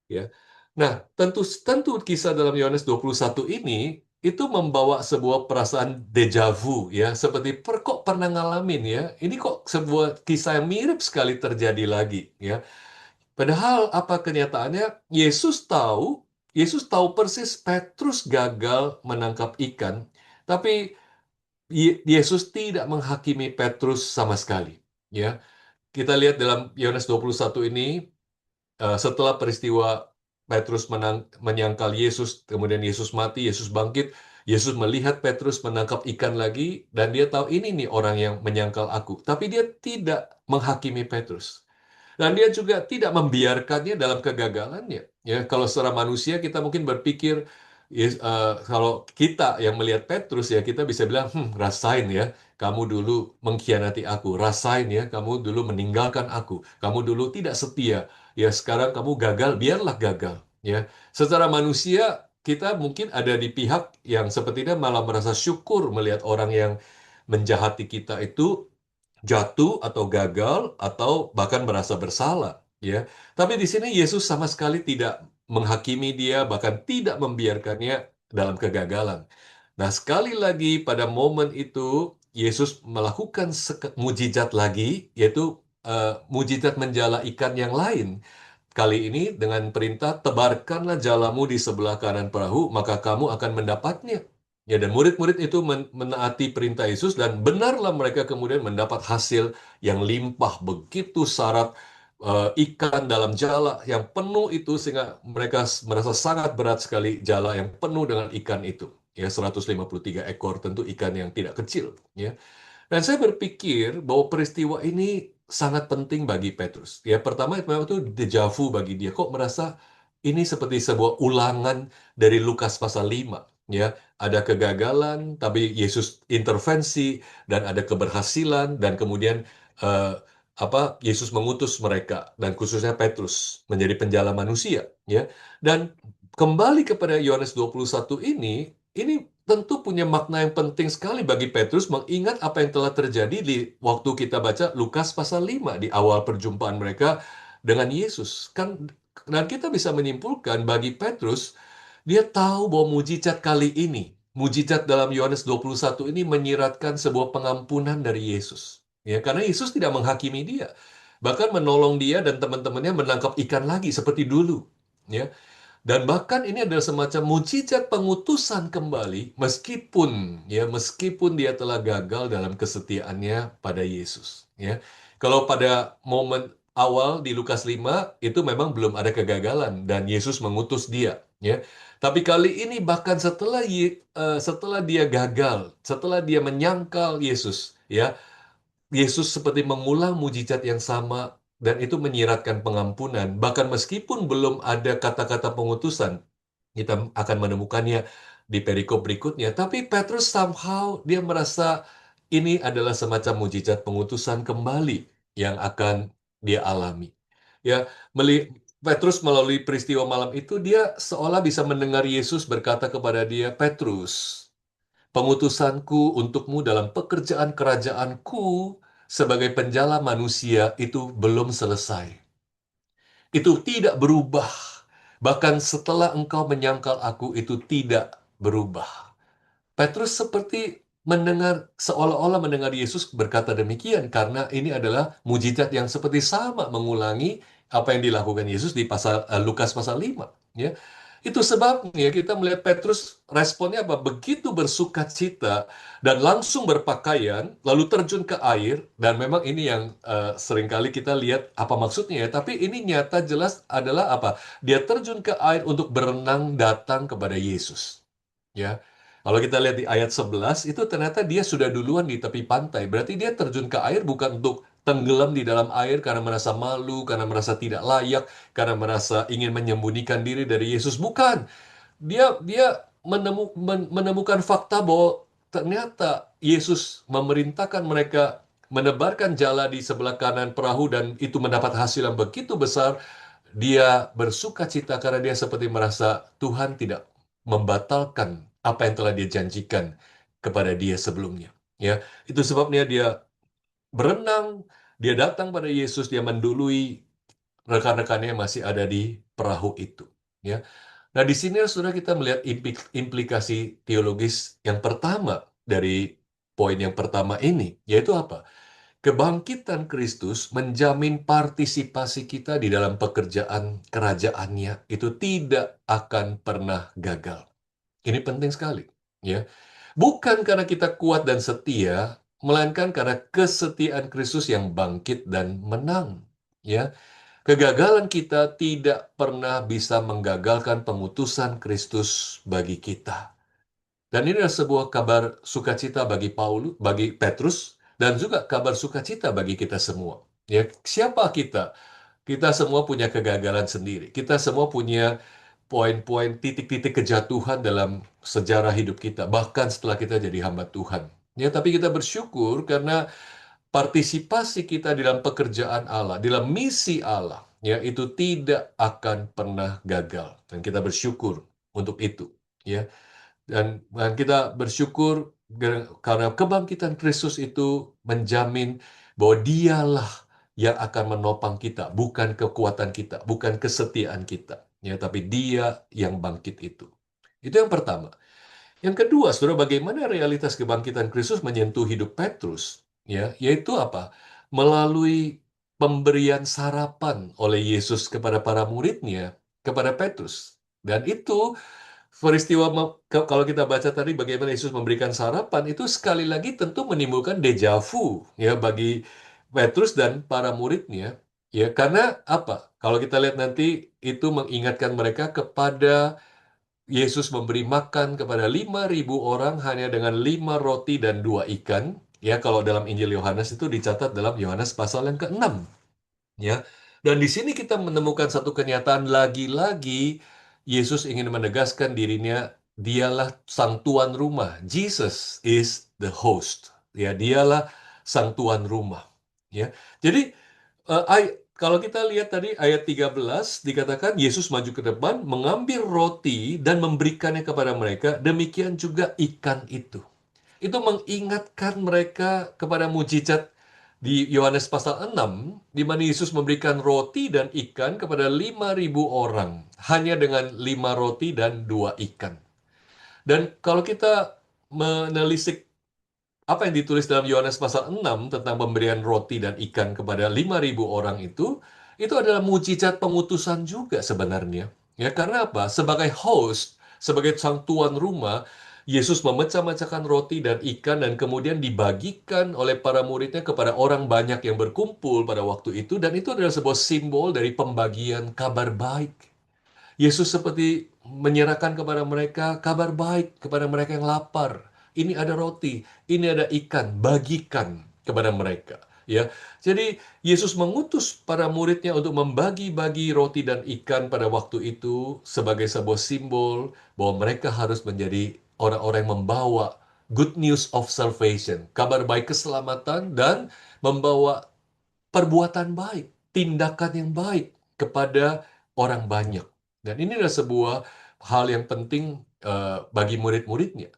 Ya. Nah, tentu tentu kisah dalam Yohanes 21 ini itu membawa sebuah perasaan deja vu, ya, seperti kok pernah ngalamin, ya. Ini kok sebuah kisah yang mirip sekali terjadi lagi, ya. Padahal apa kenyataannya? Yesus tahu persis Petrus gagal menangkap ikan, tapi Yesus tidak menghakimi Petrus sama sekali, ya. Kita lihat dalam Yohanes 21 ini, setelah peristiwa Petrus menyangkal Yesus, kemudian Yesus mati, Yesus bangkit, Yesus melihat Petrus menangkap ikan lagi, dan dia tahu ini nih orang yang menyangkal aku. Tapi dia tidak menghakimi Petrus. Dan dia juga tidak membiarkannya dalam kegagalannya. Ya, kalau secara manusia kita mungkin berpikir, kalau kita yang melihat Petrus, ya kita bisa bilang, rasain ya, kamu dulu mengkhianati aku, rasain ya, kamu dulu meninggalkan aku, kamu dulu tidak setia, ya sekarang kamu gagal, biarlah gagal. Ya, secara manusia kita mungkin ada di pihak yang sepertinya malah merasa syukur melihat orang yang menjahati kita itu jatuh atau gagal atau bahkan merasa bersalah, ya. Tapi di sini Yesus sama sekali tidak menghakimi dia, bahkan tidak membiarkannya dalam kegagalan. Nah, sekali lagi pada momen itu Yesus melakukan mujizat lagi, yaitu mujizat menjala ikan yang lain. Kali ini dengan perintah, tebarkanlah jalamu di sebelah kanan perahu, maka kamu akan mendapatnya. Ya, dan murid-murid itu menaati perintah Yesus, dan benarlah mereka kemudian mendapat hasil yang limpah, begitu syarat, ikan dalam jala yang penuh itu, sehingga mereka merasa sangat berat sekali jala yang penuh dengan ikan itu. Ya, 153 ekor, tentu ikan yang tidak kecil. Ya. Dan saya berpikir bahwa peristiwa ini sangat penting bagi Petrus. Ya, pertama memang itu deja vu bagi dia. Kok merasa ini seperti sebuah ulangan dari Lukas pasal 5. Ya, ada kegagalan, tapi Yesus intervensi, dan ada keberhasilan, dan kemudian eh, Yesus mengutus mereka, dan khususnya Petrus menjadi penjala manusia. Ya, dan kembali kepada Yohanes 21 ini tentu punya makna yang penting sekali bagi Petrus, mengingat apa yang telah terjadi di waktu kita baca Lukas pasal 5 di awal perjumpaan mereka dengan Yesus. Dan kita bisa menyimpulkan bagi Petrus, dia tahu bahwa mujizat kali ini, mujizat dalam Yohanes 21 ini menyiratkan sebuah pengampunan dari Yesus. Ya, karena Yesus tidak menghakimi dia, bahkan menolong dia dan teman-temannya menangkap ikan lagi seperti dulu. Ya, dan bahkan ini adalah semacam mujizat pengutusan kembali, meskipun dia telah gagal dalam kesetiaannya pada Yesus. Ya, kalau pada momen awal di Lukas 5 itu memang belum ada kegagalan dan Yesus mengutus dia. Ya, tapi kali ini bahkan setelah dia gagal, setelah dia menyangkal Yesus, ya, Yesus seperti mengulang mujizat yang sama, dan itu menyiratkan pengampunan. Bahkan meskipun belum ada kata-kata pengutusan, kita akan menemukannya di perikop berikutnya. Tapi Petrus somehow dia merasa ini adalah semacam mujizat pengutusan kembali yang akan dia alami. Ya, Petrus melalui peristiwa malam itu, dia seolah bisa mendengar Yesus berkata kepada dia, Petrus, pengutusanku untukmu dalam pekerjaan kerajaanku sebagai penjala manusia itu belum selesai. Itu tidak berubah. Bahkan setelah engkau menyangkal aku, itu tidak berubah. Petrus seperti seolah-olah mendengar Yesus berkata demikian, karena ini adalah mujizat yang seperti sama mengulangi apa yang dilakukan Yesus di Lukas pasal 5. Ya. Itu sebabnya kita melihat Petrus responnya apa? Begitu bersukacita dan langsung berpakaian, lalu terjun ke air, dan memang ini yang seringkali kita lihat apa maksudnya ya, tapi ini nyata jelas adalah apa? Dia terjun ke air untuk berenang datang kepada Yesus. Ya. Kalau kita lihat di ayat 11, itu ternyata dia sudah duluan di tepi pantai. Berarti dia terjun ke air bukan untuk tenggelam di dalam air karena merasa malu, karena merasa tidak layak, karena merasa ingin menyembunyikan diri dari Yesus. Bukan. Dia menemukan fakta bahwa ternyata Yesus memerintahkan mereka menebarkan jala di sebelah kanan perahu dan itu mendapat hasil yang begitu besar. Dia bersuka cita karena dia seperti merasa Tuhan tidak membatalkan apa yang telah dia janjikan kepada dia sebelumnya. Ya, itu sebabnya dia berenang, dia datang pada Yesus, dia mendului rekan-rekannya yang masih ada di perahu itu. Ya, nah, di sini sudah kita melihat implikasi teologis yang pertama dari poin yang pertama ini, yaitu apa? Kebangkitan Kristus menjamin partisipasi kita di dalam pekerjaan kerajaannya itu tidak akan pernah gagal. Ini penting sekali, ya. Bukan karena kita kuat dan setia, melainkan karena kesetiaan Kristus yang bangkit dan menang, ya. Kegagalan kita tidak pernah bisa menggagalkan pengutusan Kristus bagi kita. Dan ini adalah sebuah kabar sukacita bagi Petrus, dan juga kabar sukacita bagi kita semua. Ya, siapa kita? Kita semua punya kegagalan sendiri. Kita semua punya poin-poin titik-titik kejatuhan dalam sejarah hidup kita, bahkan setelah kita jadi hamba Tuhan. Ya, tapi kita bersyukur karena partisipasi kita dalam pekerjaan Allah, dalam misi Allah, ya itu tidak akan pernah gagal. Dan kita bersyukur untuk itu, ya. Dan kita bersyukur karena kebangkitan Kristus itu menjamin bahwa dialah yang akan menopang kita, bukan kekuatan kita, bukan kesetiaan kita, ya, tapi dia yang bangkit itu. Itu yang pertama. Yang kedua, saudara, bagaimana realitas kebangkitan Kristus menyentuh hidup Petrus? Ya, yaitu apa? Melalui pemberian sarapan oleh Yesus kepada para muridnya, kepada Petrus. Dan itu peristiwa, kalau kita baca tadi bagaimana Yesus memberikan sarapan, itu sekali lagi tentu menimbulkan deja vu ya bagi Petrus dan para muridnya. Ya, karena apa? Kalau kita lihat nanti itu mengingatkan mereka kepada Yesus memberi makan kepada 5.000 orang hanya dengan 5 roti dan 2 ikan. Ya, kalau dalam Injil Yohanes itu dicatat dalam Yohanes pasal yang ke-6. Ya, dan di sini kita menemukan satu kenyataan lagi-lagi Yesus ingin menegaskan dirinya, dialah sang tuan rumah. Jesus is the host. Ya, dialah sang tuan rumah. Ya. Jadi kalau kita lihat tadi ayat 13 dikatakan Yesus maju ke depan, mengambil roti dan memberikannya kepada mereka, demikian juga ikan itu. Itu mengingatkan mereka kepada mujizat di Yohanes pasal 6, di mana Yesus memberikan roti dan ikan kepada 5.000 orang, hanya dengan 5 roti dan 2 ikan. Dan kalau kita menelisik apa yang ditulis dalam Yohanes pasal 6 tentang pemberian roti dan ikan kepada 5.000 orang itu adalah mujizat pengutusan juga sebenarnya. Ya, karena apa? Sebagai host, sebagai sang tuan rumah, Yesus memecah-mecahkan roti dan ikan dan kemudian dibagikan oleh para muridnya kepada orang banyak yang berkumpul pada waktu itu, dan itu adalah sebuah simbol dari pembagian kabar baik. Yesus seperti menyerahkan kepada mereka kabar baik, kepada mereka yang lapar. Ini ada roti, ini ada ikan, bagikan kepada mereka. Ya, jadi Yesus mengutus para muridnya untuk membagi-bagi roti dan ikan pada waktu itu sebagai sebuah simbol bahwa mereka harus menjadi orang-orang yang membawa good news of salvation, kabar baik keselamatan, dan membawa perbuatan baik, tindakan yang baik kepada orang banyak. Dan ini adalah sebuah hal yang penting bagi murid-muridnya.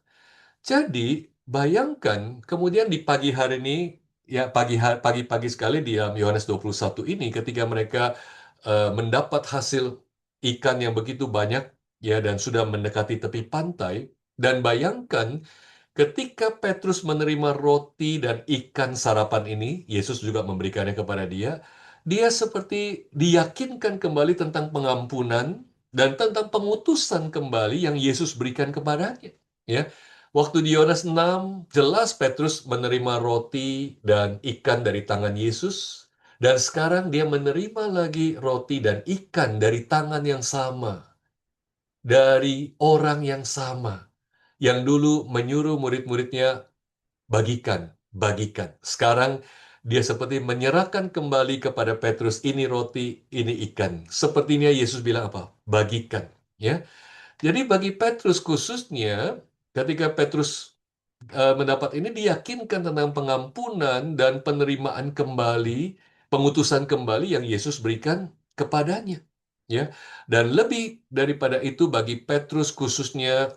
Jadi, bayangkan kemudian di pagi hari ini, ya pagi-pagi sekali di dalam Yohanes 21 ini, ketika mereka mendapat hasil ikan yang begitu banyak, ya, dan sudah mendekati tepi pantai, dan bayangkan ketika Petrus menerima roti dan ikan sarapan ini, Yesus juga memberikannya kepada dia. Dia seperti diyakinkan kembali tentang pengampunan dan tentang pengutusan kembali yang Yesus berikan kepadanya. Ya, waktu di Yohanes 6, jelas Petrus menerima roti dan ikan dari tangan Yesus. Dan sekarang dia menerima lagi roti dan ikan dari tangan yang sama. Dari orang yang sama yang dulu menyuruh murid-muridnya bagikan, bagikan. Sekarang Dia seperti menyerahkan kembali kepada Petrus, ini roti, ini ikan. Sepertinya Yesus bilang apa? Bagikan. Ya, jadi bagi Petrus khususnya, ketika Petrus mendapat ini, diyakinkan tentang pengampunan dan penerimaan kembali, pengutusan kembali yang Yesus berikan kepadanya. Ya, dan lebih daripada itu bagi Petrus khususnya,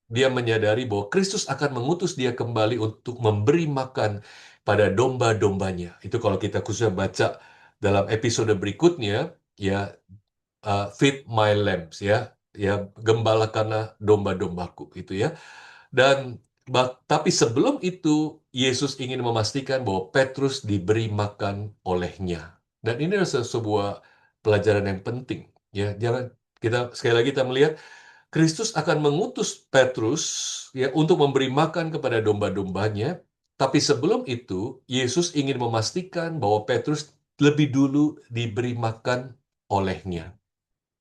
dia menyadari bahwa Kristus akan mengutus dia kembali untuk memberi makan pada domba-dombanya. Itu kalau kita khususnya baca dalam episode berikutnya, ya, feed my lambs, ya, ya, gembalakanlah domba-dombaku, itu ya. Dan tapi sebelum itu, Yesus ingin memastikan bahwa Petrus diberi makan olehnya. Dan ini adalah sebuah pelajaran yang penting. Ya, jangan kita sekali lagi kita melihat Kristus akan mengutus Petrus, ya, untuk memberi makan kepada domba-dombanya. Tapi sebelum itu, Yesus ingin memastikan bahwa Petrus lebih dulu diberi makan olehnya.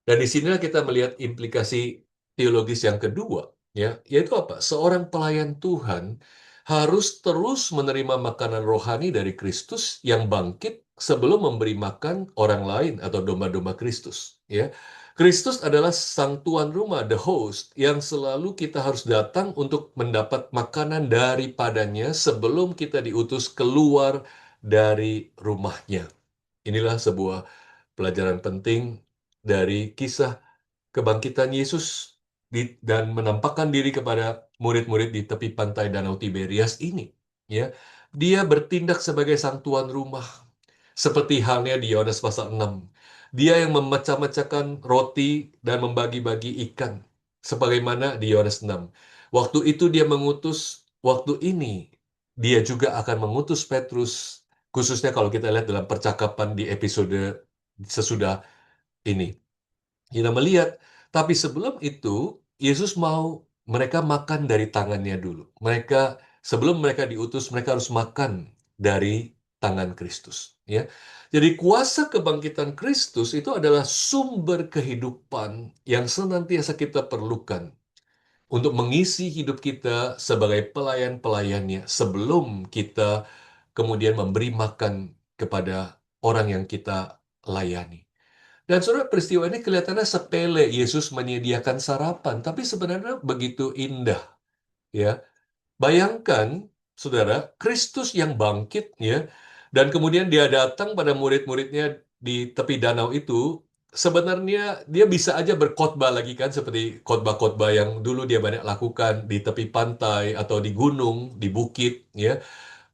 Dan di sinilah kita melihat implikasi teologis yang kedua, ya, yaitu apa? Seorang pelayan Tuhan harus terus menerima makanan rohani dari Kristus yang bangkit sebelum memberi makan orang lain atau domba-domba Kristus, ya. Kristus adalah sang tuan rumah, the host, yang selalu kita harus datang untuk mendapat makanan daripadanya sebelum kita diutus keluar dari rumahnya. Inilah sebuah pelajaran penting dari kisah kebangkitan Yesus dan menampakkan diri kepada murid-murid di tepi pantai Danau Tiberias ini. Ya, dia bertindak sebagai sang tuan rumah, seperti halnya di Yohanes pasal 6. Dia yang memecah-mecahkan roti dan membagi-bagi ikan, sebagaimana di Yohanes 6. Waktu itu dia mengutus, waktu ini dia juga akan mengutus Petrus, khususnya kalau kita lihat dalam percakapan di episode sesudah ini. Kita melihat, tapi sebelum itu, Yesus mau mereka makan dari tangannya dulu. Sebelum mereka diutus, mereka harus makan dari tangan Kristus. Ya, jadi kuasa kebangkitan Kristus itu adalah sumber kehidupan yang senantiasa kita perlukan untuk mengisi hidup kita sebagai pelayan-pelayannya sebelum kita kemudian memberi makan kepada orang yang kita layani. Dan saudara, peristiwa ini kelihatannya sepele, Yesus menyediakan sarapan, tapi sebenarnya begitu indah. Ya, bayangkan, saudara, Kristus yang bangkit, ya, dan kemudian dia datang pada murid-muridnya di tepi danau itu. Sebenarnya dia bisa aja berkhotbah lagi kan, seperti khotbah-khotbah yang dulu dia banyak lakukan di tepi pantai atau di gunung, di bukit, ya.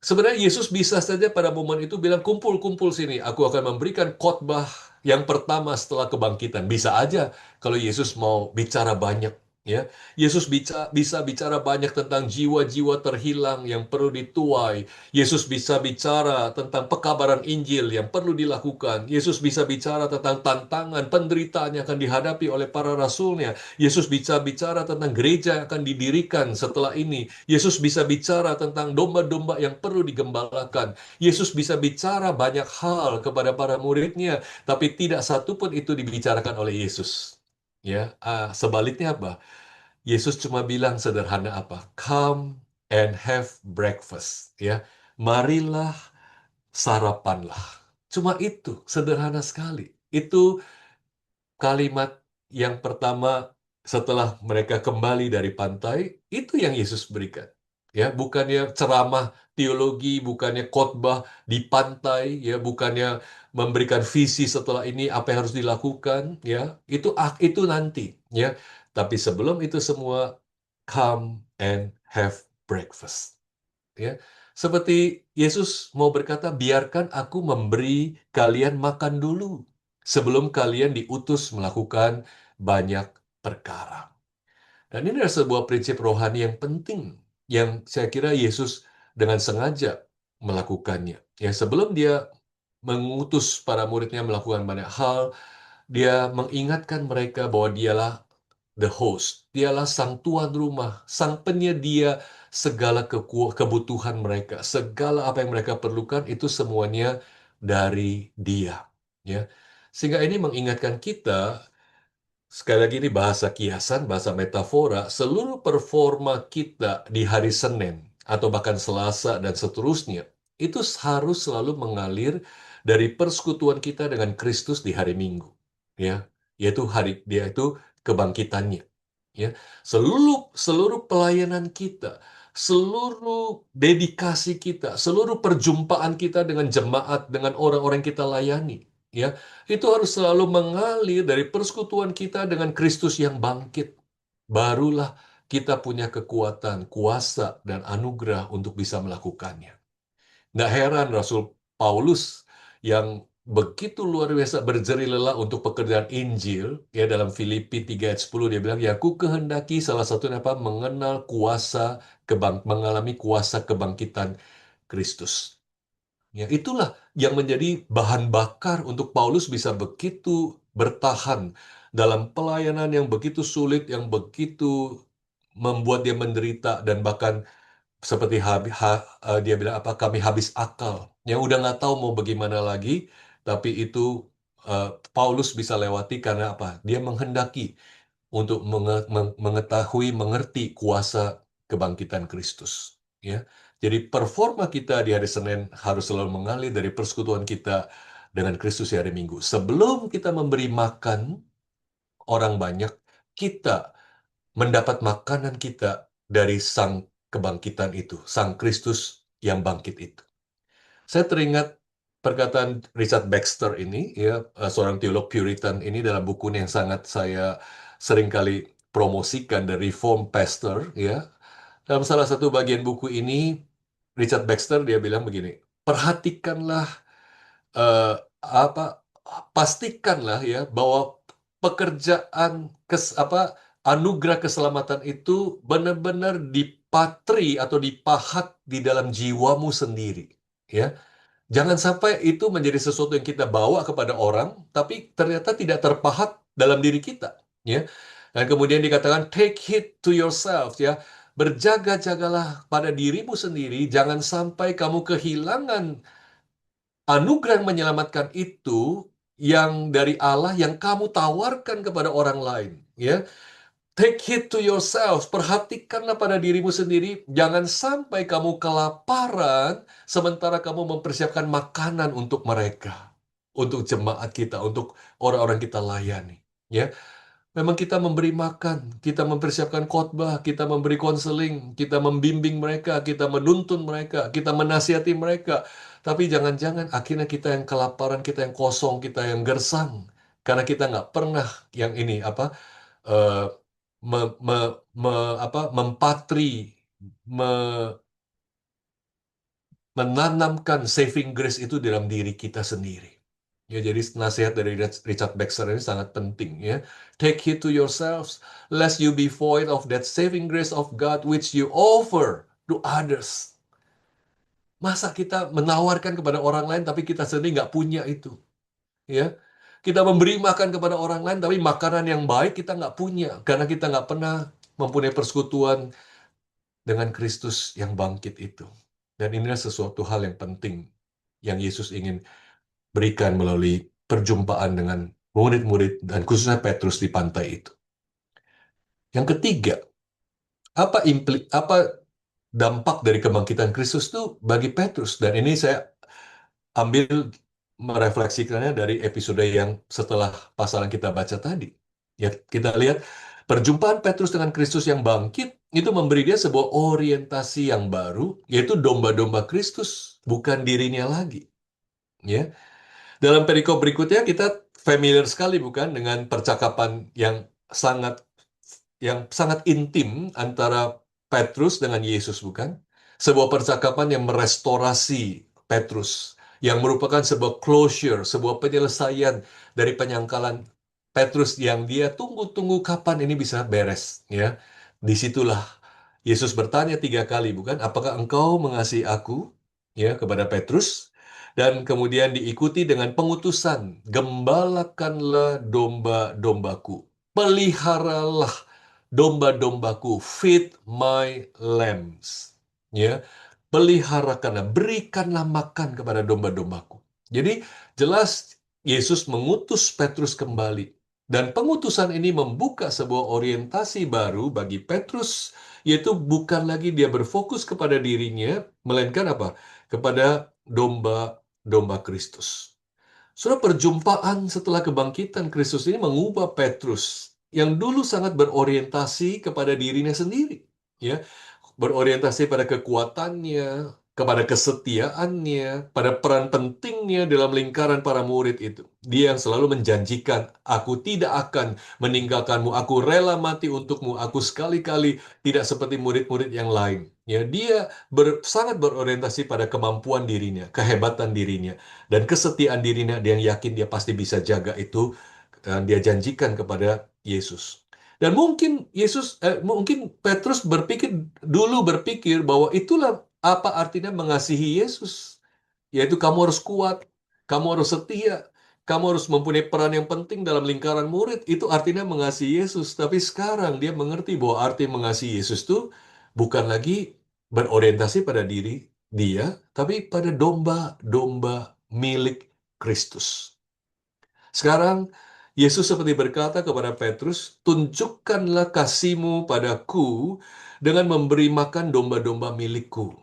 Sebenarnya Yesus bisa saja pada momen itu bilang, kumpul-kumpul sini, aku akan memberikan khotbah yang pertama setelah kebangkitan. Bisa aja kalau Yesus mau bicara banyak. Ya, Yesus bisa bicara banyak tentang jiwa-jiwa terhilang yang perlu dituai. Yesus bisa bicara tentang pekabaran Injil yang perlu dilakukan. Yesus bisa bicara tentang tantangan, penderitaan yang akan dihadapi oleh para rasulnya. Yesus bisa bicara tentang gereja yang akan didirikan setelah ini. Yesus bisa bicara tentang domba-domba yang perlu digembalakan. Yesus bisa bicara banyak hal kepada para muridnya, tapi tidak satu pun itu dibicarakan oleh Yesus. Ya, sebaliknya apa? Yesus cuma bilang sederhana apa? Come and have breakfast. Ya, marilah sarapanlah. Cuma itu, sederhana sekali. Itu kalimat yang pertama setelah mereka kembali dari pantai, itu yang Yesus berikan. Ya, bukannya ceramah teologi, bukannya khotbah di pantai, ya, bukannya memberikan visi setelah ini apa yang harus dilakukan, ya. Itu nanti, ya. Tapi sebelum itu semua, come and have breakfast. Ya. Seperti Yesus mau berkata, biarkan aku memberi kalian makan dulu sebelum kalian diutus melakukan banyak perkara. Dan ini adalah sebuah prinsip rohani yang penting yang saya kira Yesus dengan sengaja melakukannya. Ya, sebelum dia mengutus para muridnya melakukan banyak hal, dia mengingatkan mereka bahwa dialah the host, dialah sang tuan rumah, sang penyedia segala kebutuhan mereka, segala apa yang mereka perlukan itu semuanya dari dia. Ya, sehingga ini mengingatkan kita. Sekali lagi ini bahasa kiasan, bahasa metafora, seluruh performa kita di hari Senin atau bahkan Selasa dan seterusnya, itu harus selalu mengalir dari persekutuan kita dengan Kristus di hari Minggu, ya, yaitu dia itu kebangkitannya, ya. Seluruh seluruh pelayanan kita, seluruh dedikasi kita, seluruh perjumpaan kita dengan jemaat, dengan orang-orang yang kita layani, ya, itu harus selalu mengalir dari persekutuan kita dengan Kristus yang bangkit. Barulah kita punya kekuatan, kuasa, dan anugerah untuk bisa melakukannya. Nggak heran Rasul Paulus yang begitu luar biasa berjeri lelah untuk pekerjaan Injil, ya, dalam Filipi 3 ayat 10 dia bilang, ya, aku kehendaki salah satunya apa? Mengalami kuasa kebangkitan Kristus. Ya, itulah yang menjadi bahan bakar untuk Paulus bisa begitu bertahan dalam pelayanan yang begitu sulit, yang begitu membuat dia menderita, dan bahkan seperti dia bilang apa, kami habis akal, yang udah nggak tahu mau bagaimana lagi, tapi itu Paulus bisa lewati karena apa? Dia menghendaki untuk mengetahui, mengerti kuasa kebangkitan Kristus. Ya, jadi performa kita di hari Senin harus selalu mengalir dari persekutuan kita dengan Kristus di hari Minggu. Sebelum kita memberi makan orang banyak, kita mendapat makanan kita dari Sang kebangkitan itu, Sang Kristus yang bangkit itu. Saya teringat perkataan Richard Baxter ini, ya, seorang teolog Puritan ini, dalam bukunya yang sangat saya seringkali promosikan, The Reformed Pastor, ya. Dalam salah satu bagian buku ini, Richard Baxter dia bilang begini, perhatikanlah apa, pastikanlah ya bahwa pekerjaan anugerah keselamatan itu benar-benar dipatri atau dipahat di dalam jiwamu sendiri, ya. Jangan sampai itu menjadi sesuatu yang kita bawa kepada orang, tapi ternyata tidak terpahat dalam diri kita, ya. Dan kemudian dikatakan take heed to yourself, ya. Berjaga-jagalah pada dirimu sendiri, jangan sampai kamu kehilangan anugerah yang menyelamatkan itu yang dari Allah yang kamu tawarkan kepada orang lain, ya. Take heed to yourself. Perhatikanlah pada dirimu sendiri. Jangan sampai kamu kelaparan sementara kamu mempersiapkan makanan untuk mereka, untuk jemaat kita, untuk orang-orang kita layani. Ya, memang kita memberi makan, kita mempersiapkan khotbah, kita memberi konseling, kita membimbing mereka, kita menuntun mereka, kita menasihati mereka. Tapi jangan-jangan akhirnya kita yang kelaparan, kita yang kosong, kita yang gersang. Karena kita nggak pernah yang ini eh, mempatri, menanamkan saving grace itu dalam diri kita sendiri. Ya, jadi nasihat dari Richard Baxter ini sangat penting, ya. Take heed to yourselves, lest you be void of that saving grace of God which you offer to others. Masa kita menawarkan kepada orang lain tapi kita sendiri nggak punya itu, ya? Kita memberi makan kepada orang lain tapi makanan yang baik kita nggak punya karena kita nggak pernah mempunyai persekutuan dengan Kristus yang bangkit itu. Dan inilah sesuatu hal yang penting yang Yesus ingin berikan melalui perjumpaan dengan murid-murid dan khususnya Petrus di pantai itu. Yang ketiga, apa dampak dari kebangkitan Kristus itu bagi Petrus? Dan ini saya ambil merefleksikannya dari episode yang setelah pasal yang kita baca tadi. Ya, kita lihat perjumpaan Petrus dengan Kristus yang bangkit itu memberi dia sebuah orientasi yang baru, yaitu domba-domba Kristus, bukan dirinya lagi. Ya. Dalam perikop berikutnya kita familiar sekali bukan dengan percakapan yang sangat intim antara Petrus dengan Yesus, bukan? Sebuah percakapan yang merestorasi Petrus, yang merupakan sebuah closure, sebuah penyelesaian dari penyangkalan Petrus yang dia tunggu-tunggu kapan ini bisa beres, ya. Disitulah Yesus bertanya 3 kali, bukan? Apakah engkau mengasihi aku? Ya, kepada Petrus. Dan kemudian diikuti dengan pengutusan, gembalakanlah domba-dombaku, peliharalah domba-dombaku, feed my lambs. Ya, peliharakanlah, berikanlah makan kepada domba-dombaku. Jadi jelas Yesus mengutus Petrus kembali. Dan pengutusan ini membuka sebuah orientasi baru bagi Petrus, yaitu bukan lagi dia berfokus kepada dirinya, melainkan apa? Kepada domba Kristus. Saudara, perjumpaan setelah kebangkitan Kristus ini mengubah Petrus yang dulu sangat berorientasi kepada dirinya sendiri, ya, berorientasi pada kekuatannya, kepada kesetiaannya, pada peran pentingnya dalam lingkaran para murid itu. Dia yang selalu menjanjikan, aku tidak akan meninggalkanmu, aku rela mati untukmu, aku sekali-kali tidak seperti murid-murid yang lain. Ya, dia sangat berorientasi pada kemampuan dirinya, kehebatan dirinya, dan kesetiaan dirinya. Dia yang yakin dia pasti bisa jaga itu, dan dia janjikan kepada Yesus. Dan mungkin Petrus berpikir bahwa itulah apa artinya mengasihi Yesus, yaitu kamu harus kuat, kamu harus setia, kamu harus mempunyai peran yang penting dalam lingkaran murid. Itu artinya mengasihi Yesus. Tapi sekarang dia mengerti bahwa arti mengasihi Yesus itu bukan lagi berorientasi pada diri dia, tapi pada domba-domba milik Kristus. Sekarang, Yesus seperti berkata kepada Petrus, tunjukkanlah kasihmu padaku dengan memberi makan domba-domba milikku.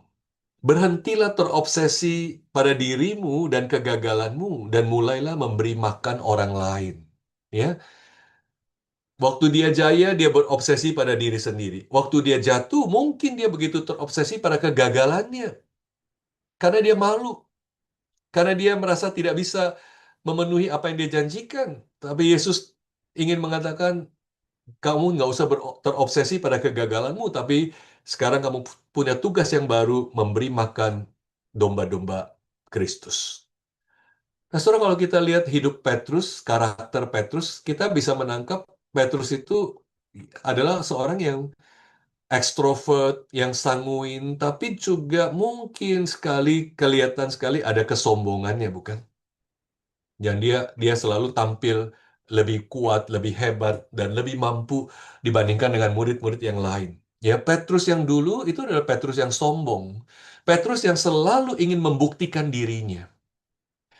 Berhentilah terobsesi pada dirimu dan kegagalanmu, dan mulailah memberi makan orang lain. Ya, waktu dia jaya, dia berobsesi pada diri sendiri. Waktu dia jatuh, mungkin dia begitu terobsesi pada kegagalannya. Karena dia malu. Karena dia merasa tidak bisa memenuhi apa yang dia janjikan. Tapi Yesus ingin mengatakan, kamu nggak usah terobsesi pada kegagalanmu, tapi sekarang kamu punya tugas yang baru, memberi makan domba-domba Kristus. Nah, saudara, kalau kita lihat hidup Petrus, karakter Petrus, kita bisa menangkap Petrus itu adalah seorang yang ekstrovert, yang sanguin, tapi juga mungkin kelihatan sekali ada kesombongannya, bukan? Dan dia selalu tampil lebih kuat, lebih hebat, dan lebih mampu dibandingkan dengan murid-murid yang lain. Ya, Petrus yang dulu itu adalah Petrus yang sombong. Petrus yang selalu ingin membuktikan dirinya.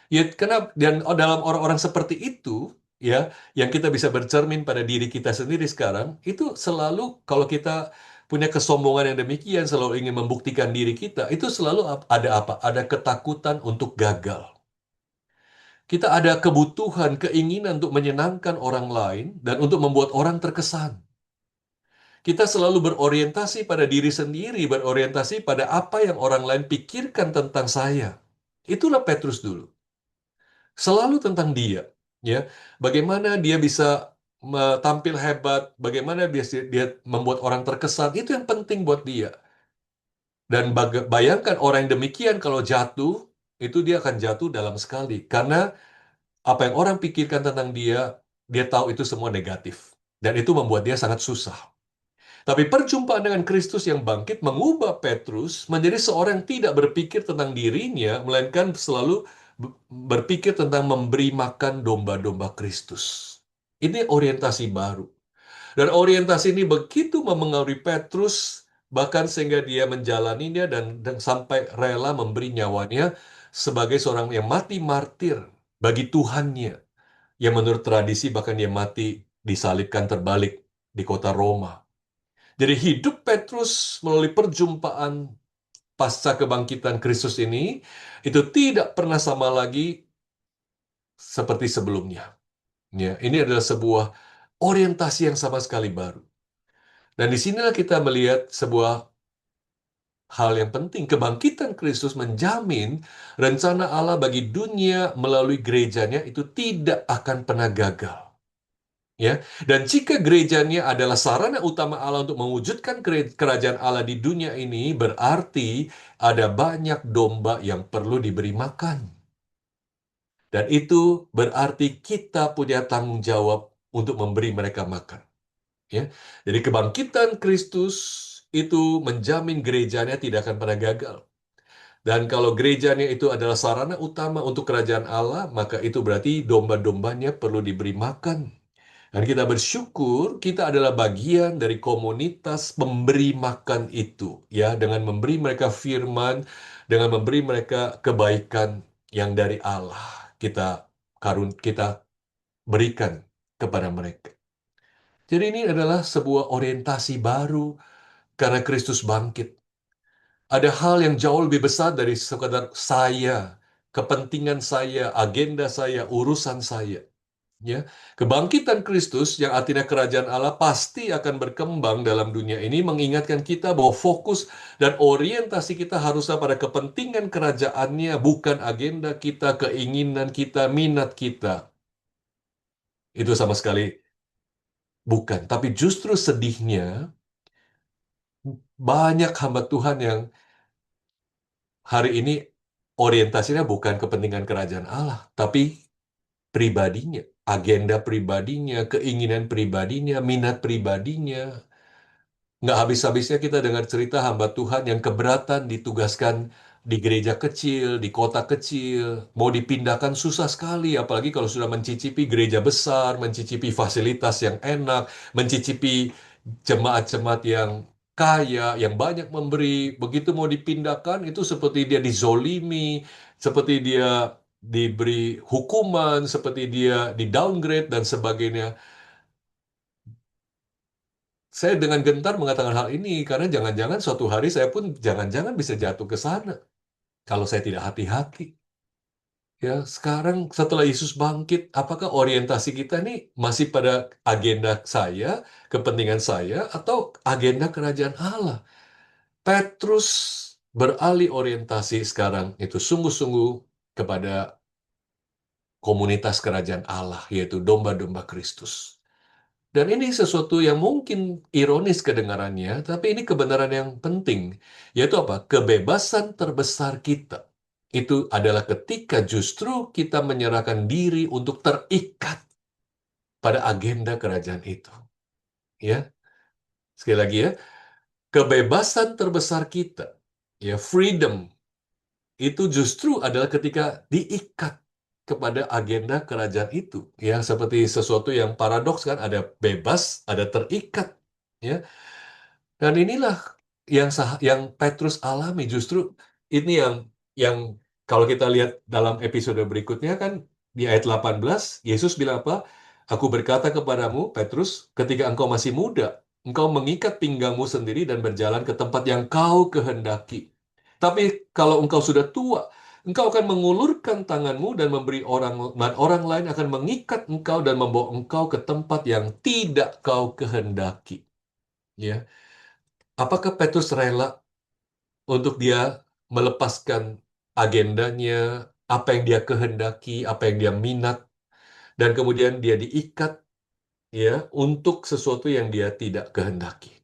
Ya, dan dalam orang-orang seperti itu, ya, yang kita bisa bercermin pada diri kita sendiri sekarang, itu selalu kalau kita punya kesombongan yang demikian, selalu ingin membuktikan diri kita, itu selalu ada apa? Ada ketakutan untuk gagal. Kita ada kebutuhan, keinginan untuk menyenangkan orang lain dan untuk membuat orang terkesan. Kita selalu berorientasi pada diri sendiri, berorientasi pada apa yang orang lain pikirkan tentang saya. Itulah Petrus dulu. Selalu tentang dia, ya. Bagaimana dia bisa tampil hebat, bagaimana dia membuat orang terkesan, itu yang penting buat dia. Dan bayangkan orang yang demikian kalau jatuh, itu dia akan jatuh dalam sekali. Karena apa yang orang pikirkan tentang dia tahu itu semua negatif. Dan itu membuat dia sangat susah. Tapi perjumpaan dengan Kristus yang bangkit mengubah Petrus menjadi seorang yang tidak berpikir tentang dirinya, melainkan selalu berpikir tentang memberi makan domba-domba Kristus. Ini orientasi baru. Dan orientasi ini begitu memengaruhi Petrus, bahkan sehingga dia menjalaninya dan sampai rela memberi nyawanya sebagai seorang yang mati martir bagi Tuhannya. Yang menurut tradisi bahkan dia mati disalibkan terbalik di kota Roma. Jadi hidup Petrus melalui perjumpaan pasca kebangkitan Kristus ini, itu tidak pernah sama lagi seperti sebelumnya. Ya, ini adalah sebuah orientasi yang sama sekali baru. Dan disinilah kita melihat sebuah hal yang penting. Kebangkitan Kristus menjamin rencana Allah bagi dunia melalui gerejanya itu tidak akan pernah gagal. Ya, dan jika gerejanya adalah sarana utama Allah untuk mewujudkan kerajaan Allah di dunia ini, berarti ada banyak domba yang perlu diberi makan. Dan itu berarti kita punya tanggung jawab untuk memberi mereka makan. Ya, jadi kebangkitan Kristus itu menjamin gerejanya tidak akan pernah gagal. Dan kalau gerejanya itu adalah sarana utama untuk kerajaan Allah, maka itu berarti domba-dombanya perlu diberi makan. Dan kita bersyukur kita adalah bagian dari komunitas pemberi makan itu, ya, dengan memberi mereka firman, dengan memberi mereka kebaikan yang dari Allah. Kita berikan kepada mereka. Jadi ini adalah sebuah orientasi baru karena Kristus bangkit. Ada hal yang jauh lebih besar dari sekadar saya, kepentingan saya, agenda saya, urusan saya. Ya, kebangkitan Kristus yang artinya kerajaan Allah pasti akan berkembang dalam dunia ini, mengingatkan kita bahwa fokus dan orientasi kita haruslah pada kepentingan kerajaannya, bukan agenda kita, keinginan kita, minat kita. Itu sama sekali bukan. Tapi justru sedihnya, banyak hamba Tuhan yang hari ini orientasinya bukan kepentingan kerajaan Allah, tapi pribadinya, agenda pribadinya, keinginan pribadinya, minat pribadinya. Nggak habis-habisnya kita dengar cerita hamba Tuhan yang keberatan ditugaskan di gereja kecil, di kota kecil, mau dipindahkan susah sekali, apalagi kalau sudah mencicipi gereja besar, mencicipi fasilitas yang enak, mencicipi jemaat-jemaat yang kaya, yang banyak memberi. Begitu mau dipindahkan, itu seperti dia dizolimi, seperti dia diberi hukuman, seperti dia di downgrade dan sebagainya. Saya dengan gentar mengatakan hal ini karena jangan-jangan suatu hari saya pun jangan-jangan bisa jatuh ke sana kalau saya tidak hati-hati. Ya, sekarang setelah Yesus bangkit, apakah orientasi kita ini masih pada agenda saya, kepentingan saya, atau agenda kerajaan Allah? Petrus beralih orientasi sekarang itu sungguh-sungguh kepada komunitas kerajaan Allah, yaitu domba-domba Kristus. Dan ini sesuatu yang mungkin ironis kedengarannya, tapi ini kebenaran yang penting, yaitu apa? Kebebasan terbesar kita. Itu adalah ketika justru kita menyerahkan diri untuk terikat pada agenda kerajaan itu. Ya, sekali lagi ya, kebebasan terbesar kita, ya, freedom, itu justru adalah ketika diikat kepada agenda kerajaan itu. Ya, seperti sesuatu yang paradoks kan, ada bebas, ada terikat. Ya, dan inilah yang Petrus alami. Justru ini yang kalau kita lihat dalam episode berikutnya kan di ayat 18 Yesus bilang apa? Aku berkata kepadamu Petrus, ketika engkau masih muda, engkau mengikat pinggangmu sendiri dan berjalan ke tempat yang kau kehendaki. Tapi kalau engkau sudah tua, engkau akan mengulurkan tanganmu dan memberi orang lain akan mengikat engkau dan membawa engkau ke tempat yang tidak kau kehendaki. Ya. Apakah Petrus rela untuk dia melepaskan agendanya, apa yang dia kehendaki, apa yang dia minat, dan kemudian dia diikat ya untuk sesuatu yang dia tidak kehendaki.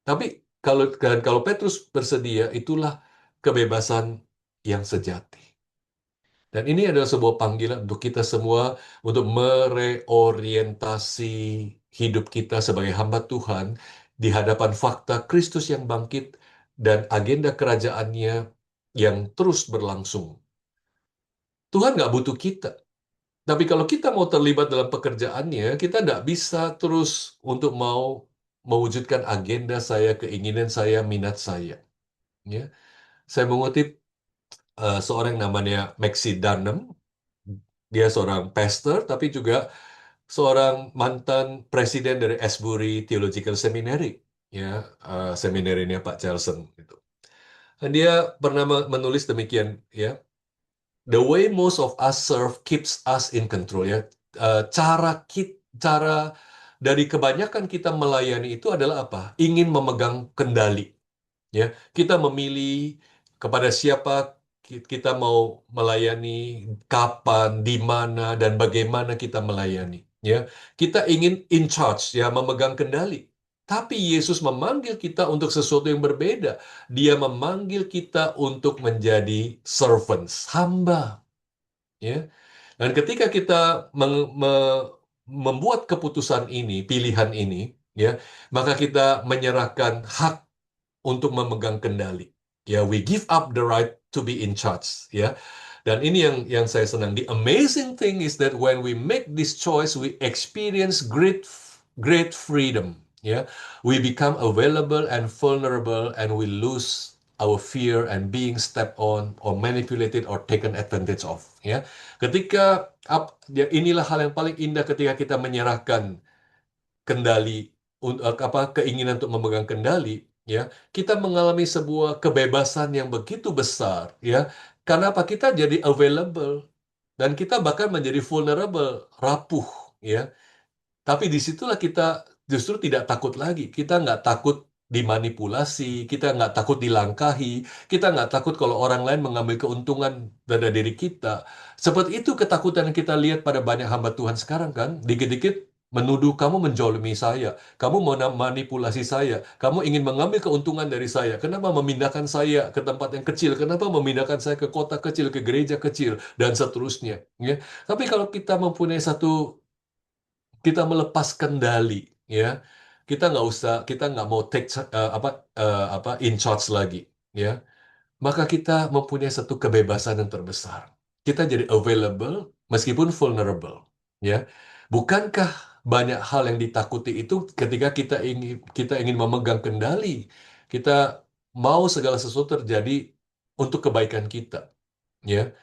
Tapi kalau Petrus bersedia, itulah kebebasan yang sejati. Dan ini adalah sebuah panggilan untuk kita semua untuk mereorientasi hidup kita sebagai hamba Tuhan di hadapan fakta Kristus yang bangkit dan agenda kerajaannya yang terus berlangsung. Tuhan nggak butuh kita. Tapi kalau kita mau terlibat dalam pekerjaannya, kita nggak bisa terus untuk mau mewujudkan agenda saya, keinginan saya, minat saya. Ya, saya mengutip seorang yang namanya Maxi Dunham. Dia seorang pastor, tapi juga seorang mantan presiden dari Asbury Theological Seminary, ya, seminarinya Pak Charlson. Gitu. Dan dia pernah menulis demikian, ya, the way most of us serve keeps us in control. Ya, cara dari kebanyakan kita melayani itu adalah apa? Ingin memegang kendali. Ya, kita memilih kepada siapa kita mau melayani, kapan, di mana, dan bagaimana kita melayani. Ya, kita ingin in charge, ya, memegang kendali. Tapi Yesus memanggil kita untuk sesuatu yang berbeda. Dia memanggil kita untuk menjadi servants, hamba. Ya, dan ketika kita membuat keputusan ini, pilihan ini, ya, maka kita menyerahkan hak untuk memegang kendali. Ya, we give up the right to be in charge. Ya, dan ini yang saya senang. The amazing thing is that when we make this choice, we experience great freedom. Ya, we become available and vulnerable, and we lose our fear and being stepped on or manipulated or taken advantage of. Ya, ketika inilah hal yang paling indah ketika kita menyerahkan kendali, keinginan untuk memegang kendali, ya. Kita mengalami sebuah kebebasan yang begitu besar, ya. Karena apa? Kita jadi available dan kita bahkan menjadi vulnerable, rapuh, ya. Tapi disitulah kita justru tidak takut lagi. Kita nggak takut dimanipulasi, kita nggak takut dilangkahi, kita nggak takut kalau orang lain mengambil keuntungan dari diri kita. Seperti itu ketakutan yang kita lihat pada banyak hamba Tuhan sekarang kan. Dikit-dikit menuduh kamu menjolimi saya, kamu mau manipulasi saya, kamu ingin mengambil keuntungan dari saya. Kenapa memindahkan saya ke tempat yang kecil? Kenapa memindahkan saya ke kota kecil, ke gereja kecil, dan seterusnya. Ya. Tapi kalau kita mempunyai kita melepas kendali, ya, kita nggak mau take in charge lagi, ya, maka kita mempunyai satu kebebasan yang terbesar. Kita jadi available meskipun vulnerable, ya. Bukankah banyak hal yang ditakuti itu ketika kita ingin memegang kendali, kita mau segala sesuatu terjadi untuk kebaikan kita, ya.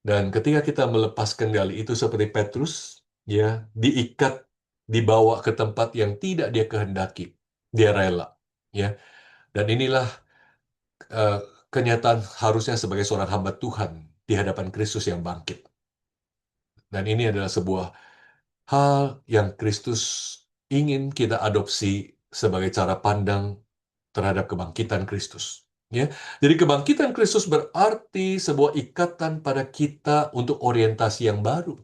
Dan ketika kita melepas kendali itu seperti Petrus, ya, diikat, dibawa ke tempat yang tidak dia kehendaki, dia rela, ya. Dan inilah eh, kenyataan harusnya sebagai seorang hamba Tuhan di hadapan Kristus yang bangkit. Dan ini adalah sebuah hal yang Kristus ingin kita adopsi sebagai cara pandang terhadap kebangkitan Kristus. Ya, jadi kebangkitan Kristus berarti sebuah ikatan pada kita untuk orientasi yang baru.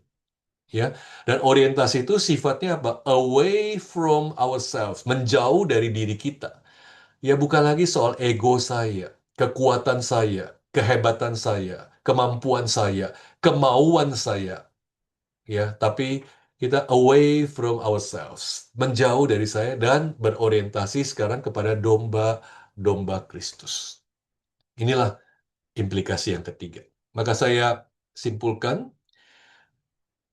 Ya, dan orientasi itu sifatnya apa? Away from ourselves, menjauh dari diri kita. Ya, bukan lagi soal ego saya, kekuatan saya, kehebatan saya, kemampuan saya, kemauan saya. Ya, tapi kita away from ourselves, menjauh dari saya dan berorientasi sekarang kepada domba-domba Kristus. Inilah implikasi yang ketiga. Maka saya simpulkan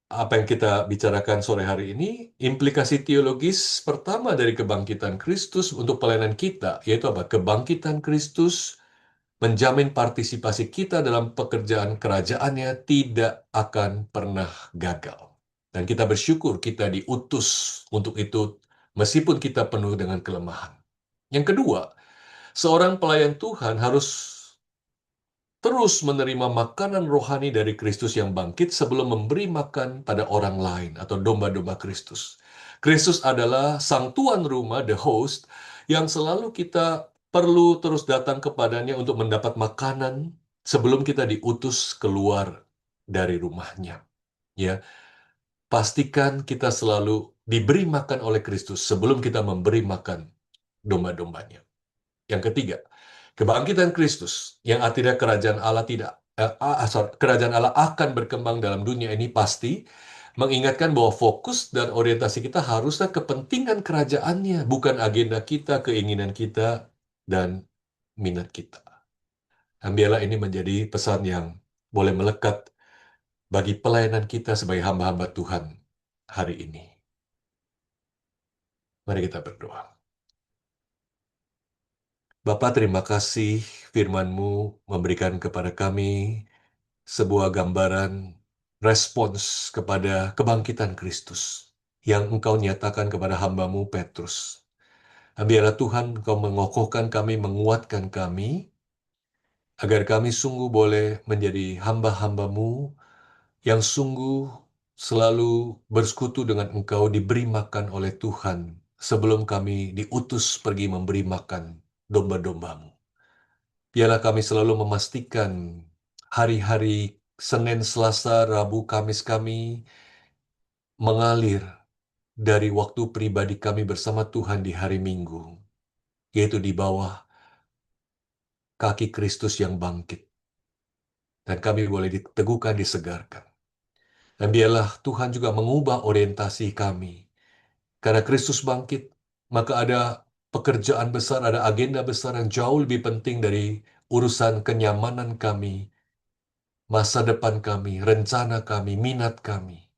apa yang kita bicarakan sore hari ini, implikasi teologis pertama dari kebangkitan Kristus untuk pelayanan kita, yaitu apa? Kebangkitan Kristus menjamin partisipasi kita dalam pekerjaan kerajaannya tidak akan pernah gagal. Dan kita bersyukur kita diutus untuk itu, meskipun kita penuh dengan kelemahan. Yang kedua, seorang pelayan Tuhan harus terus menerima makanan rohani dari Kristus yang bangkit sebelum memberi makan pada orang lain atau domba-domba Kristus. Kristus adalah sang tuan rumah, the host, yang selalu kita perlu terus datang kepadanya untuk mendapat makanan sebelum kita diutus keluar dari rumahnya. Ya, pastikan kita selalu diberi makan oleh Kristus sebelum kita memberi makan domba-dombanya. Yang ketiga, kebangkitan Kristus yang artinya kerajaan Allah akan berkembang dalam dunia ini pasti mengingatkan bahwa fokus dan orientasi kita haruslah kepentingan kerajaannya, bukan agenda kita, keinginan kita, dan minat kita. Dan biarlah ini menjadi pesan yang boleh melekat bagi pelayanan kita sebagai hamba-hamba Tuhan hari ini. Mari kita berdoa. Bapa, terima kasih firman-Mu memberikan kepada kami sebuah gambaran respons kepada kebangkitan Kristus yang Engkau nyatakan kepada hamba-Mu Petrus. Biarlah Tuhan Engkau mengokohkan kami, menguatkan kami, agar kami sungguh boleh menjadi hamba-hamba-Mu yang sungguh selalu bersekutu dengan Engkau, diberi makan oleh Tuhan sebelum kami diutus pergi memberi makan domba-domba-Mu. Biarlah kami selalu memastikan hari-hari Senin, Selasa, Rabu, Kamis kami mengalir dari waktu pribadi kami bersama Tuhan di hari Minggu, yaitu di bawah kaki Kristus yang bangkit. Dan kami boleh diteguhkan, disegarkan. Dan biarlah Tuhan juga mengubah orientasi kami. Karena Kristus bangkit, maka ada pekerjaan besar, ada agenda besar yang jauh lebih penting dari urusan kenyamanan kami, masa depan kami, rencana kami, minat kami.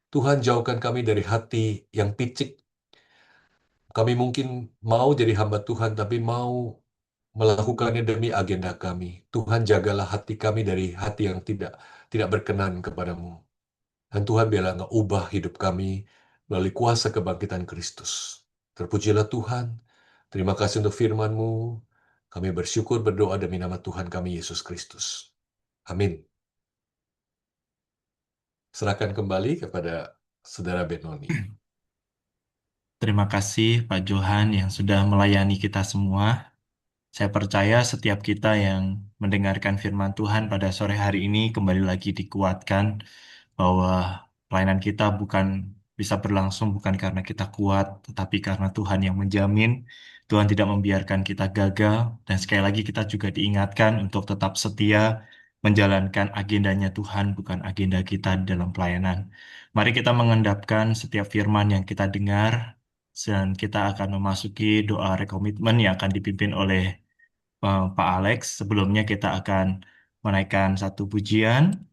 Tuhan jauhkan kami dari hati yang picik. Kami mungkin mau jadi hamba Tuhan, tapi mau melakukannya demi agenda kami. Tuhan jagalah hati kami dari hati yang tidak berkenan kepadamu. Dan Tuhan biarlah Engkau ubah hidup kami melalui kuasa kebangkitan Kristus. Terpujilah Tuhan. Terima kasih untuk firman-Mu. Kami bersyukur berdoa demi nama Tuhan kami Yesus Kristus. Amin. Serahkan kembali kepada Saudara Benoni. Terima kasih Pak Johan yang sudah melayani kita semua. Saya percaya setiap kita yang mendengarkan firman Tuhan pada sore hari ini kembali lagi dikuatkan bahwa pelayanan kita bukan bisa berlangsung bukan karena kita kuat, tetapi karena Tuhan yang menjamin. Tuhan tidak membiarkan kita gagal, dan sekali lagi kita juga diingatkan untuk tetap setia menjalankan agendanya Tuhan, bukan agenda kita di dalam pelayanan. Mari kita mengendapkan setiap firman yang kita dengar, dan kita akan memasuki doa rekomitmen yang akan dipimpin oleh Pak Alex. Sebelumnya kita akan menaikkan satu pujian.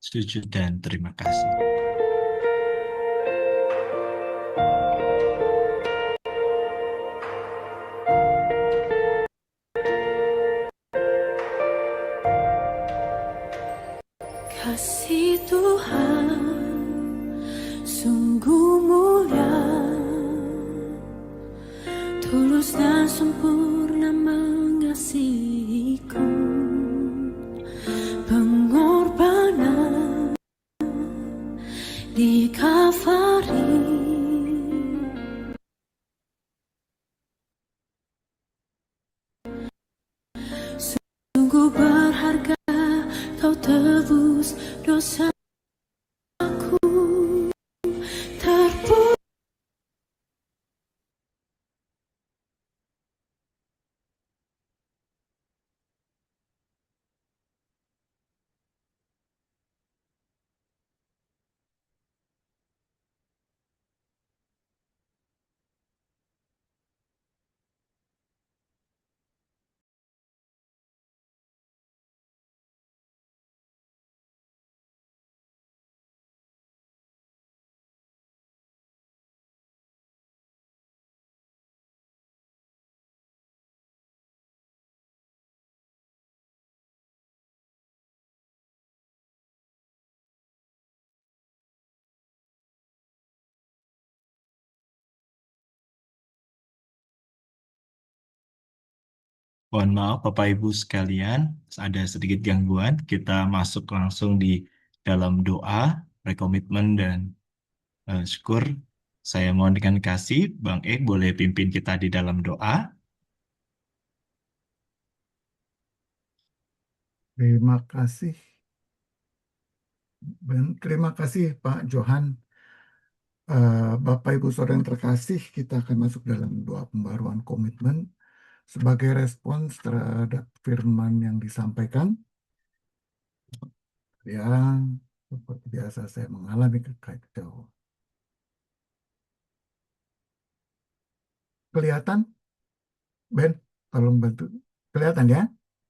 Sujud dan terima kasih. Kasih Tuhan sungguh mulia, tulus dan sempurna mengasihiku. Pengorbanan di Kalvari sungguh berharga, kau tebus dosaku. Terpuji Mohon maaf Bapak Ibu sekalian, ada sedikit gangguan. Kita masuk langsung di dalam doa, rekomitmen dan syukur. Saya mohon dengan kasih, Bang Ek boleh pimpin kita di dalam doa. Terima kasih. Terima kasih Pak Johan. Bapak Ibu Saudara yang terkasih, kita akan masuk dalam doa pembaruan komitmen sebagai respons terhadap firman yang disampaikan. Yang seperti biasa saya mengalami kekacauan. Kelihatan? Ben, tolong bantu. Kelihatan ya?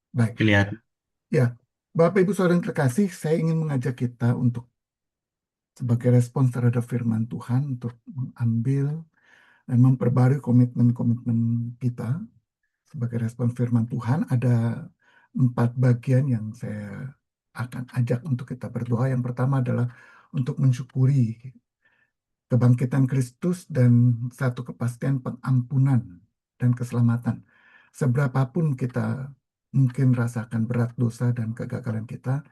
Baik. Kelihatan. Ya, Bapak Ibu Saudara yang terkasih, saya ingin mengajak kita untuk sebagai respons terhadap firman Tuhan untuk mengambil dan memperbarui komitmen-komitmen kita sebagai respon firman Tuhan. Ada 4 bagian yang saya akan ajak untuk kita berdoa. Yang pertama adalah untuk mensyukuri kebangkitan Kristus dan satu kepastian pengampunan dan keselamatan. Seberapapun kita mungkin rasakan berat dosa dan kegagalan kita,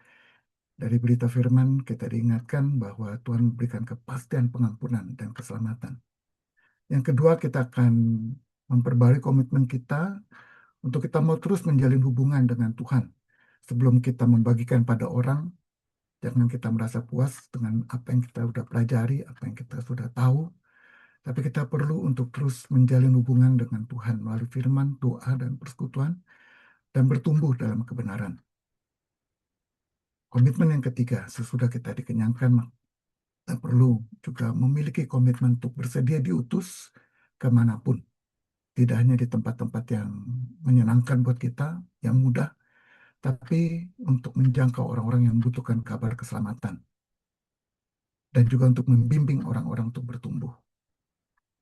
dari berita firman kita diingatkan bahwa Tuhan memberikan kepastian pengampunan dan keselamatan. Yang kedua, kita akan memperbarui komitmen kita untuk kita mau terus menjalin hubungan dengan Tuhan. Sebelum kita membagikan pada orang, jangan kita merasa puas dengan apa yang kita sudah pelajari, apa yang kita sudah tahu. Tapi kita perlu untuk terus menjalin hubungan dengan Tuhan melalui firman, doa, dan persekutuan, dan bertumbuh dalam kebenaran. Komitmen yang ketiga, sesudah kita dikenyangkan, kita perlu juga memiliki komitmen untuk bersedia diutus kemanapun. Tidak hanya di tempat-tempat yang menyenangkan buat kita, yang mudah, tapi untuk menjangkau orang-orang yang membutuhkan kabar keselamatan. dan juga untuk membimbing orang-orang untuk bertumbuh.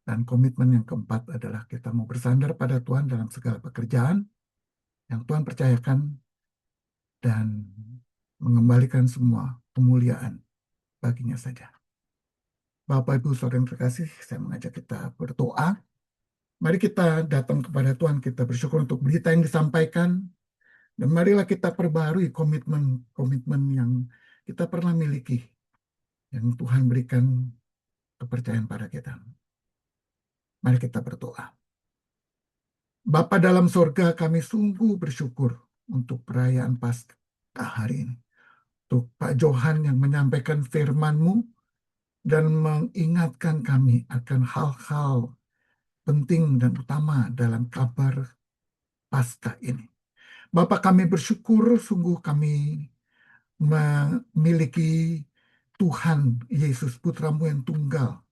Dan komitmen yang keempat adalah kita mau bersandar pada Tuhan dalam segala pekerjaan yang Tuhan percayakan dan mengembalikan semua kemuliaan baginya saja. Bapak, Ibu, Saudara yang terkasih, saya mengajak kita berdoa. Mari kita datang kepada Tuhan, kita bersyukur untuk berita yang disampaikan, dan marilah kita perbarui komitmen-komitmen yang kita pernah miliki, yang Tuhan berikan kepercayaan pada kita. Mari kita berdoa. Bapa dalam sorga, kami sungguh bersyukur untuk perayaan Paskah hari ini. Untuk Pak Johan yang menyampaikan firman-Mu dan mengingatkan kami akan hal-hal penting dan utama dalam kabar Paskah ini. Bapak, kami bersyukur, sungguh kami memiliki Tuhan Yesus Putra-Mu yang tunggal,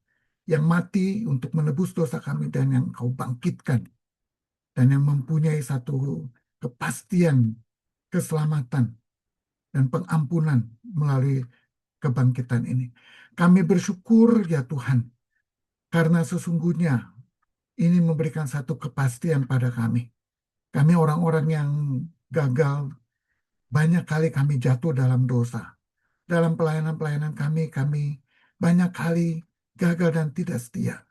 yang mati untuk menebus dosa kami dan yang Kau bangkitkan, dan yang mempunyai satu kepastian keselamatan dan pengampunan melalui kebangkitan ini. Kami bersyukur ya Tuhan, karena sesungguhnya ini memberikan satu kepastian pada kami. Kami orang-orang yang gagal, banyak kali kami jatuh dalam dosa. Dalam pelayanan-pelayanan kami banyak kali gagal dan tidak setia.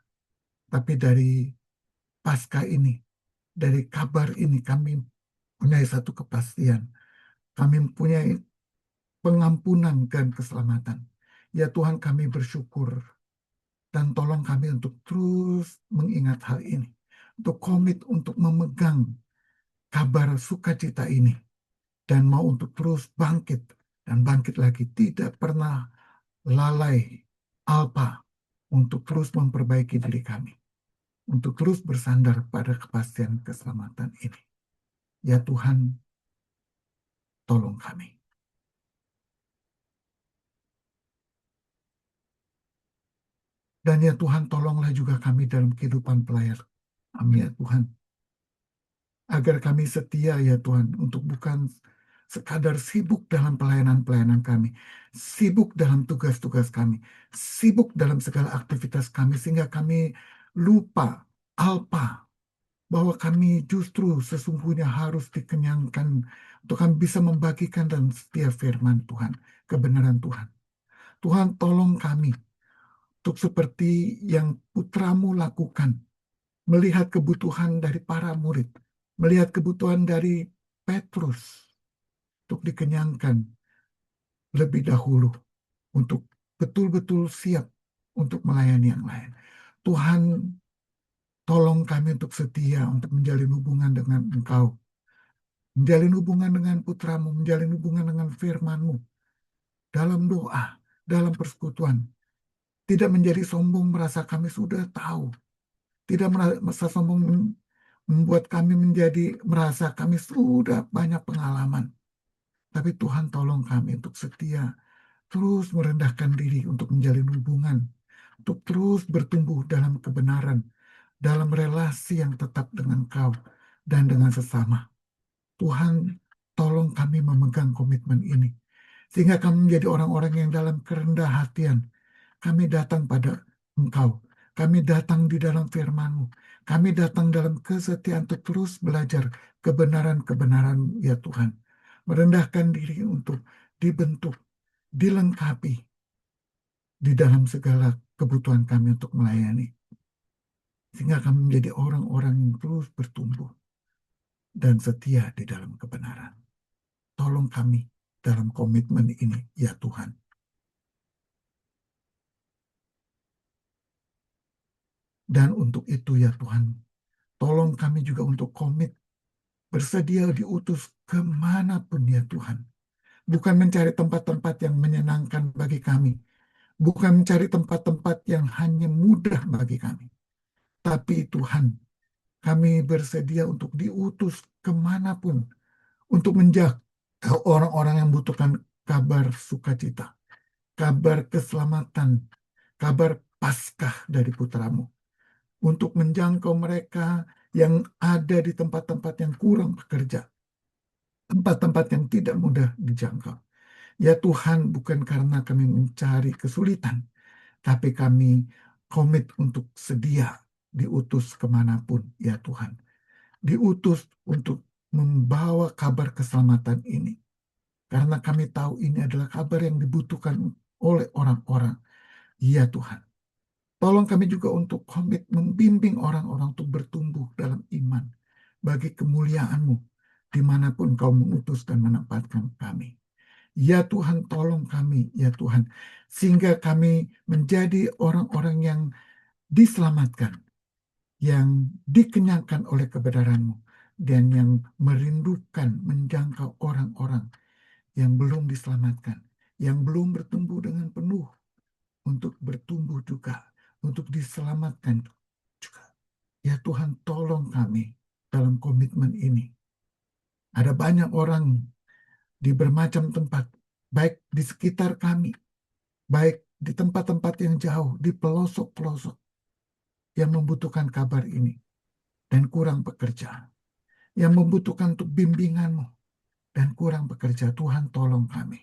Tapi dari Paskah ini, dari kabar ini kami punya satu kepastian. Kami mempunyai pengampunan dan keselamatan. Ya Tuhan, kami bersyukur dan tolong kami untuk terus mengingat hal ini. Untuk komit untuk memegang kabar sukacita ini. Dan mau untuk terus bangkit. Dan bangkit lagi. Tidak pernah lalai alpa untuk terus memperbaiki diri kami. Untuk terus bersandar pada kepastian keselamatan ini. Ya Tuhan, tolong kami. Dan ya Tuhan, tolonglah juga kami dalam kehidupan pelayan. Amin ya Tuhan. Agar kami setia ya Tuhan, untuk bukan sekadar sibuk dalam pelayanan-pelayanan kami, sibuk dalam tugas-tugas kami, sibuk dalam segala aktivitas kami, sehingga kami lupa, alpa, bahwa kami justru sesungguhnya harus dikenyangkan, untuk kami bisa membagikan dan setia firman Tuhan, kebenaran Tuhan. Tuhan, tolong kami, untuk seperti yang Putra-Mu lakukan, melihat kebutuhan dari para murid, melihat kebutuhan dari Petrus, untuk dikenyangkan lebih dahulu, untuk betul-betul siap untuk melayani yang lain. Tuhan, tolong kami untuk setia, untuk menjalin hubungan dengan Engkau, menjalin hubungan dengan Putra-Mu, menjalin hubungan dengan firman-Mu, dalam doa, dalam persekutuan. Tidak menjadi sombong merasa kami sudah tahu. Tidak merasa sombong membuat kami merasa kami sudah banyak pengalaman. Tapi Tuhan, tolong kami untuk setia, terus merendahkan diri untuk menjalin hubungan, untuk terus bertumbuh dalam kebenaran, dalam relasi yang tetap dengan Kau dan dengan sesama. Tuhan, tolong kami memegang komitmen ini, sehingga kami menjadi orang-orang yang dalam kerendah hatian, kami datang pada Engkau. Kami datang di dalam firman-Mu. Kami datang dalam kesetiaan untuk terus belajar kebenaran-kebenaran ya Tuhan. Merendahkan diri untuk dibentuk, dilengkapi di dalam segala kebutuhan kami untuk melayani. Sehingga kami menjadi orang-orang yang terus bertumbuh dan setia di dalam kebenaran. Tolong kami dalam komitmen ini ya Tuhan. Dan untuk itu ya Tuhan, tolong kami juga untuk komit, bersedia diutus kemanapun ya Tuhan. Bukan mencari tempat-tempat yang menyenangkan bagi kami. Bukan mencari tempat-tempat yang hanya mudah bagi kami. Tapi Tuhan, kami bersedia untuk diutus kemanapun, untuk menjaga orang-orang yang membutuhkan kabar sukacita, kabar keselamatan, kabar Paskah dari Putra-Mu. Untuk menjangkau mereka yang ada di tempat-tempat yang kurang pekerja, tempat-tempat yang tidak mudah dijangkau. Ya Tuhan, bukan karena kami mencari kesulitan, tapi kami komit untuk sedia diutus kemanapun, ya Tuhan. Diutus untuk membawa kabar keselamatan ini. Karena kami tahu ini adalah kabar yang dibutuhkan oleh orang-orang. Ya Tuhan, tolong kami juga untuk komit membimbing orang-orang untuk bertumbuh dalam iman bagi kemuliaan-Mu dimanapun Kau mengutus dan menempatkan kami. Ya Tuhan, tolong kami, ya Tuhan, sehingga kami menjadi orang-orang yang diselamatkan, yang dikenyangkan oleh kebenaran-Mu, dan yang merindukan menjangkau orang-orang yang belum diselamatkan, yang belum bertumbuh dengan penuh untuk bertumbuh juga, untuk diselamatkan juga. Ya Tuhan, tolong kami dalam komitmen ini. Ada banyak orang di bermacam tempat, baik di sekitar kami, baik di tempat-tempat yang jauh, di pelosok-pelosok, yang membutuhkan kabar ini dan kurang bekerja, yang membutuhkan untuk bimbingan-Mu dan kurang bekerja. Tuhan, tolong kami.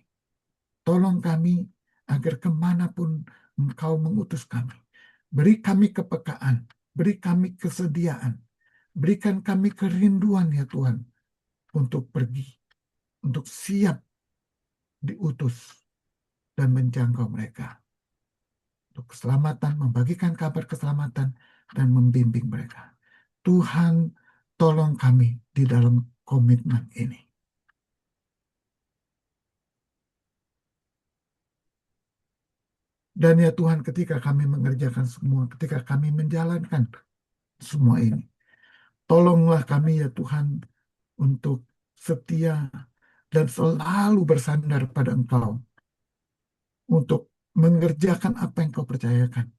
Tolong kami agar kemanapun Engkau mengutus kami. Beri kami kepekaan, beri kami kesediaan, berikan kami kerinduan, ya Tuhan, untuk pergi, untuk siap diutus dan menjangkau mereka. Untuk keselamatan, membagikan kabar keselamatan, dan membimbing mereka. Tuhan, tolong kami di dalam komitmen ini. Dan ya Tuhan, ketika kami mengerjakan semua, ketika kami menjalankan semua ini, tolonglah kami ya Tuhan untuk setia dan selalu bersandar pada Engkau, untuk mengerjakan apa yang Kau percayakan,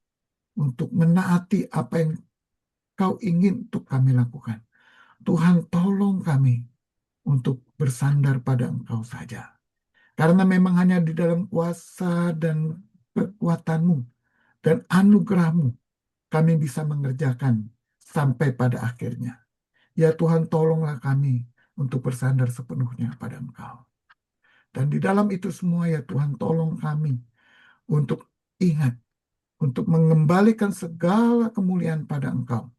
untuk menaati apa yang Kau ingin untuk kami lakukan. Tuhan, tolong kami untuk bersandar pada Engkau saja. Karena memang hanya di dalam kuasa dan kekuatan-Mu dan anugerah-Mu kami bisa mengerjakan sampai pada akhirnya. Ya Tuhan, tolonglah kami untuk bersandar sepenuhnya pada Engkau. Dan di dalam itu semua ya Tuhan, tolong kami untuk ingat, untuk mengembalikan segala kemuliaan pada Engkau.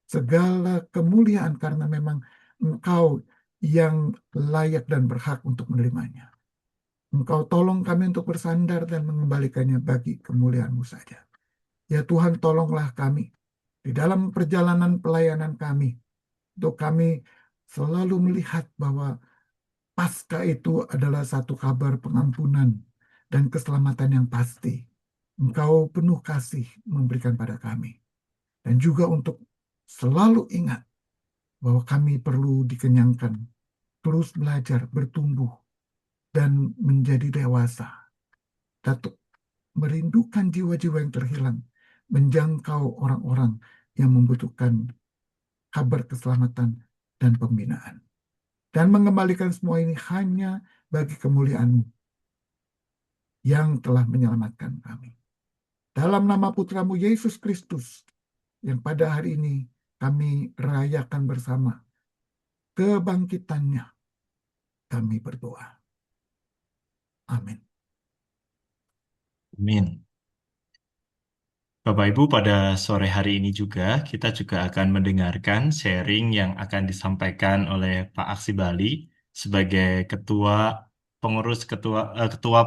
Segala kemuliaan karena memang Engkau yang layak dan berhak untuk menerimanya. Engkau tolong kami untuk bersandar dan mengembalikannya bagi kemuliaan-Mu saja. Ya Tuhan, tolonglah kami di dalam perjalanan pelayanan kami, untuk kami selalu melihat bahwa Paskah itu adalah satu kabar pengampunan dan keselamatan yang pasti. Engkau penuh kasih memberikan pada kami. Dan juga untuk selalu ingat bahwa kami perlu dikenyangkan, terus belajar, bertumbuh, dan menjadi dewasa. Datuk merindukan jiwa-jiwa yang terhilang, menjangkau orang-orang yang membutuhkan kabar keselamatan dan pembinaan. Dan mengembalikan semua ini hanya bagi kemuliaan-Mu yang telah menyelamatkan kami. Dalam nama Putra-Mu Yesus Kristus, yang pada hari ini kami rayakan bersama kebangkitannya, kami berdoa. Amin. Amin. Bapak Ibu, pada sore hari ini juga kita juga akan mendengarkan sharing yang akan disampaikan oleh Pak Aksi Bali sebagai ketua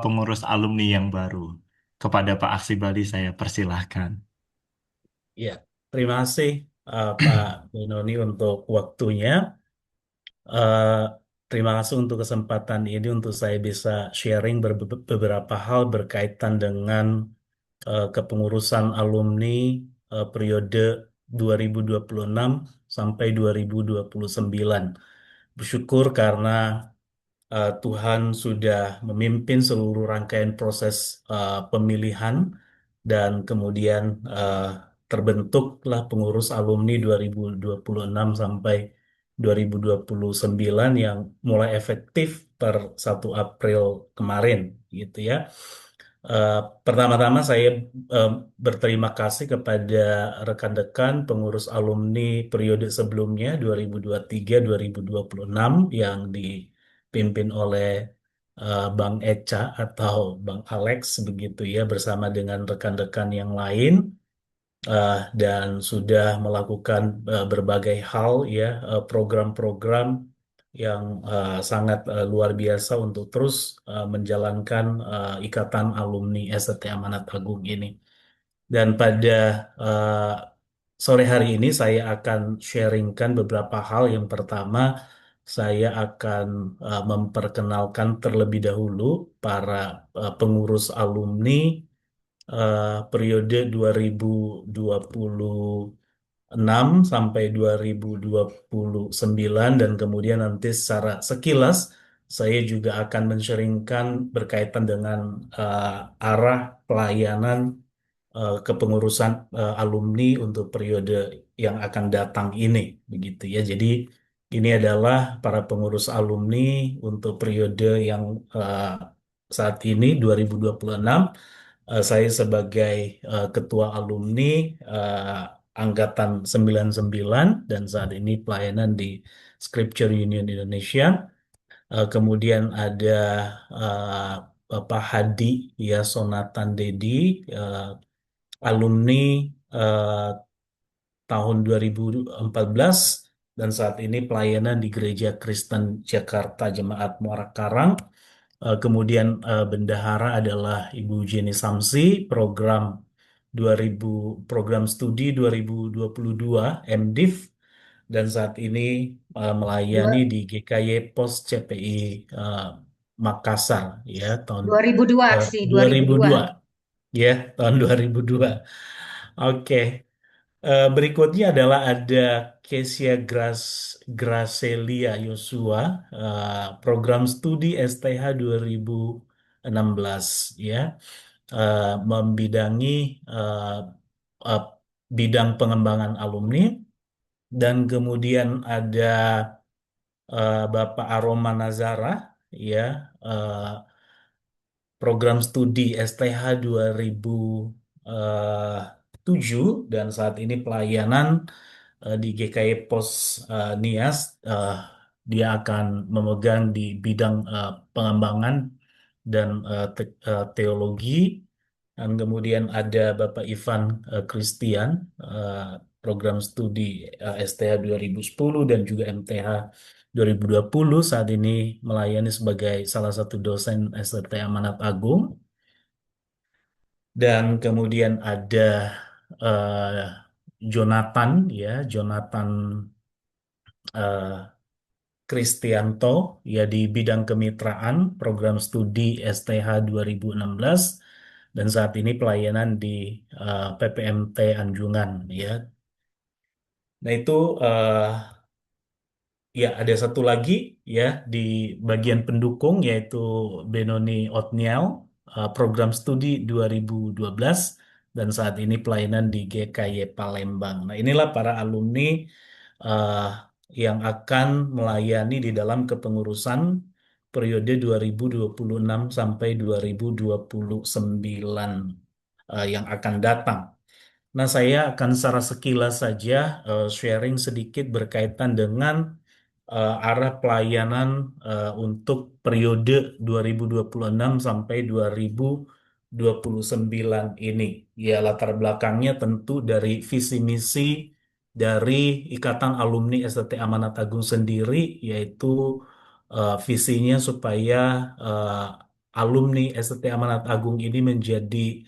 pengurus alumni yang baru. Kepada Pak Aksi Bali saya persilahkan. Ya, terima kasih Pak Benoni untuk waktunya. Eh, Terima kasih untuk kesempatan ini untuk saya bisa sharing beberapa hal berkaitan dengan kepengurusan alumni periode 2026 sampai 2029. Bersyukur karena Tuhan sudah memimpin seluruh rangkaian proses pemilihan dan kemudian terbentuklah pengurus alumni 2026 sampai 2029 yang mulai efektif per 1 April kemarin gitu ya. Eh, Pertama-tama saya berterima kasih kepada rekan-rekan pengurus alumni periode sebelumnya 2023-2026 yang dipimpin oleh Bang Eca atau Bang Alex begitu ya bersama dengan rekan-rekan yang lain dan sudah melakukan berbagai hal ya program-program yang sangat luar biasa untuk terus menjalankan Ikatan Alumni STT Amanat Agung ini. Dan pada eh, sore hari ini saya akan sharingkan beberapa hal. Yang pertama, saya akan memperkenalkan terlebih dahulu para pengurus alumni periode 2026 sampai 2029 dan kemudian nanti secara sekilas saya juga akan men-sharingkan berkaitan dengan arah pelayanan kepengurusan alumni untuk periode yang akan datang ini begitu ya. Jadi ini adalah para pengurus alumni untuk periode yang saat ini 2026. Saya sebagai ketua alumni angkatan 99 dan saat ini pelayanan di Scripture Union Indonesia. Kemudian ada eh, Bapak Hadi ya Sonatan Dedi, alumni eh, tahun 2014 dan saat ini pelayanan di Gereja Kristen Jakarta Jemaat Muara Karang. Kemudian bendahara adalah Ibu Jenny Samsi, program 2000 program studi 2022 MDiv dan saat ini melayani Dua- di GKY Pos CPI eh, Makassar ya tahun 2002 sih, 2002. 2002 ya tahun 2002. Oke. Berikutnya adalah ada Kesia Gracelia Yosua, program studi STH 2016 ya, membidangi eh, eh, bidang pengembangan alumni dan kemudian ada Bapak Aroma Nazara ya, eh, program studi STH 2007 dan saat ini pelayanan di GKI Pos Nias. Dia akan memegang di bidang pengembangan dan teologi. Dan kemudian ada Bapak Ivan Christian, program studi STH 2010 dan juga MTH 2020 saat ini melayani sebagai salah satu dosen STT Amanat Agung. Dan kemudian ada eh, Jonathan ya, Jonathan eh, Kristianto ya di bidang kemitraan program studi STH 2016 dan saat ini pelayanan di PPMT Anjungan ya. Nah itu ya, ada satu lagi ya di bagian pendukung yaitu Benoni Otniel, program studi 2012 dan saat ini pelayanan di GKY Palembang. Nah, inilah para alumni eh, yang akan melayani di dalam kepengurusan periode 2026 sampai 2029 yang akan datang. Nah, saya akan secara sekilas saja sharing sedikit berkaitan dengan arah pelayanan untuk periode 2026 sampai 2029 ini. Ya, latar belakangnya tentu dari visi misi dari Ikatan Alumni STT Amanat Agung sendiri, yaitu visinya supaya alumni STT Amanat Agung ini menjadi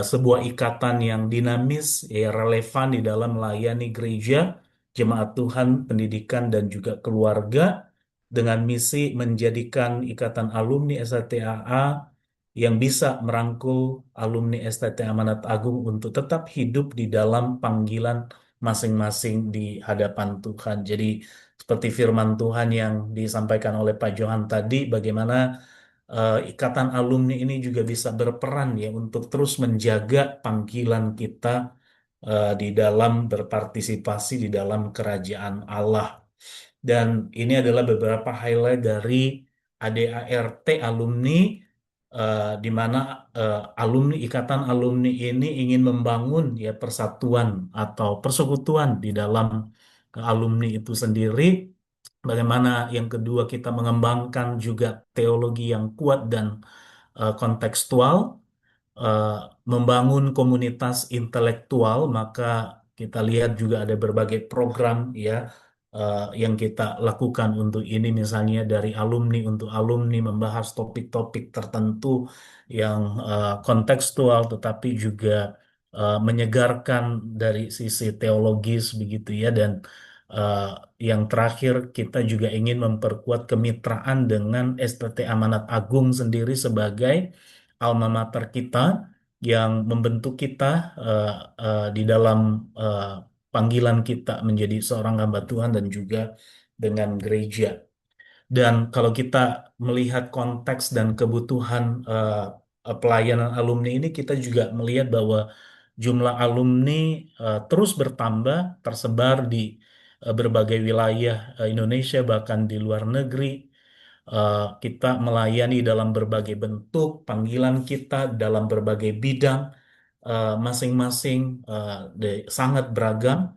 sebuah ikatan yang dinamis, ya, relevan di dalam melayani gereja, jemaat Tuhan, pendidikan, dan juga keluarga dengan misi menjadikan ikatan alumni STTAA yang bisa merangkul alumni STT Amanat Agung untuk tetap hidup di dalam panggilan masing-masing di hadapan Tuhan. Jadi seperti firman Tuhan yang disampaikan oleh Pak Johan tadi, bagaimana ikatan alumni ini juga bisa berperan ya untuk terus menjaga panggilan kita di dalam berpartisipasi di dalam kerajaan Allah. Dan ini adalah beberapa highlight dari ADART alumni di mana alumni ikatan alumni ini ingin membangun ya persatuan atau persekutuan di dalam alumni itu sendiri Bagaimana yang kedua kita mengembangkan juga teologi yang kuat dan kontekstual, eh, membangun komunitas intelektual, maka kita lihat juga ada berbagai program ya yang kita lakukan untuk ini, misalnya dari alumni untuk alumni membahas topik-topik tertentu yang kontekstual, tetapi juga menyegarkan dari sisi teologis begitu ya, dan eh, yang terakhir kita juga ingin memperkuat kemitraan dengan STT Amanat Agung sendiri sebagai alma mater kita yang membentuk kita eh, di dalam eh, panggilan kita menjadi seorang hamba Tuhan dan juga dengan gereja. Dan kalau kita melihat konteks dan kebutuhan pelayanan alumni ini, kita juga melihat bahwa jumlah alumni terus bertambah, tersebar di berbagai wilayah Indonesia, bahkan di luar negeri. Kita melayani dalam berbagai bentuk, panggilan kita dalam berbagai bidang, masing-masing sangat beragam.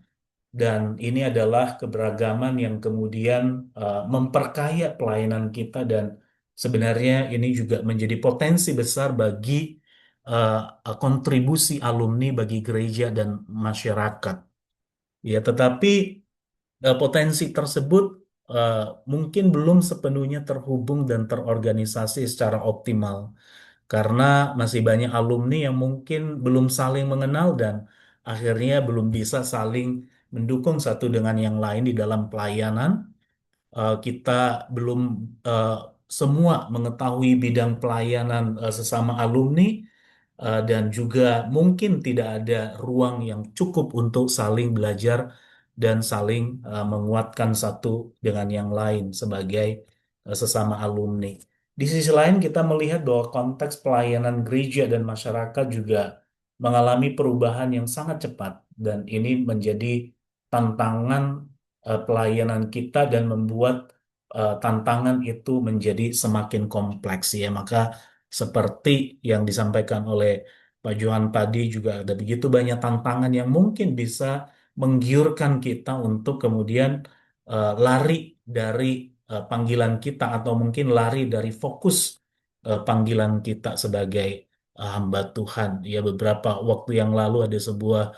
Dan ini adalah keberagaman yang kemudian memperkaya pelayanan kita, dan sebenarnya ini juga menjadi potensi besar bagi kontribusi alumni bagi gereja dan masyarakat. Ya, tetapi potensi tersebut eh, mungkin belum sepenuhnya terhubung dan terorganisasi secara optimal karena masih banyak alumni yang mungkin belum saling mengenal dan akhirnya belum bisa saling mendukung satu dengan yang lain di dalam pelayanan. Kita belum eh, semua mengetahui bidang pelayanan sesama alumni, dan juga mungkin tidak ada ruang yang cukup untuk saling belajar dan saling menguatkan satu dengan yang lain sebagai sesama alumni. Di sisi lain, kita melihat bahwa konteks pelayanan gereja dan masyarakat juga mengalami perubahan yang sangat cepat, dan ini menjadi tantangan pelayanan kita dan membuat tantangan itu menjadi semakin kompleks ya. Maka seperti yang disampaikan oleh Pak Johan tadi, juga ada begitu banyak tantangan yang mungkin bisa menggiurkan kita untuk kemudian lari dari panggilan kita, atau mungkin lari dari fokus panggilan kita sebagai hamba Tuhan. Ya, beberapa waktu yang lalu ada sebuah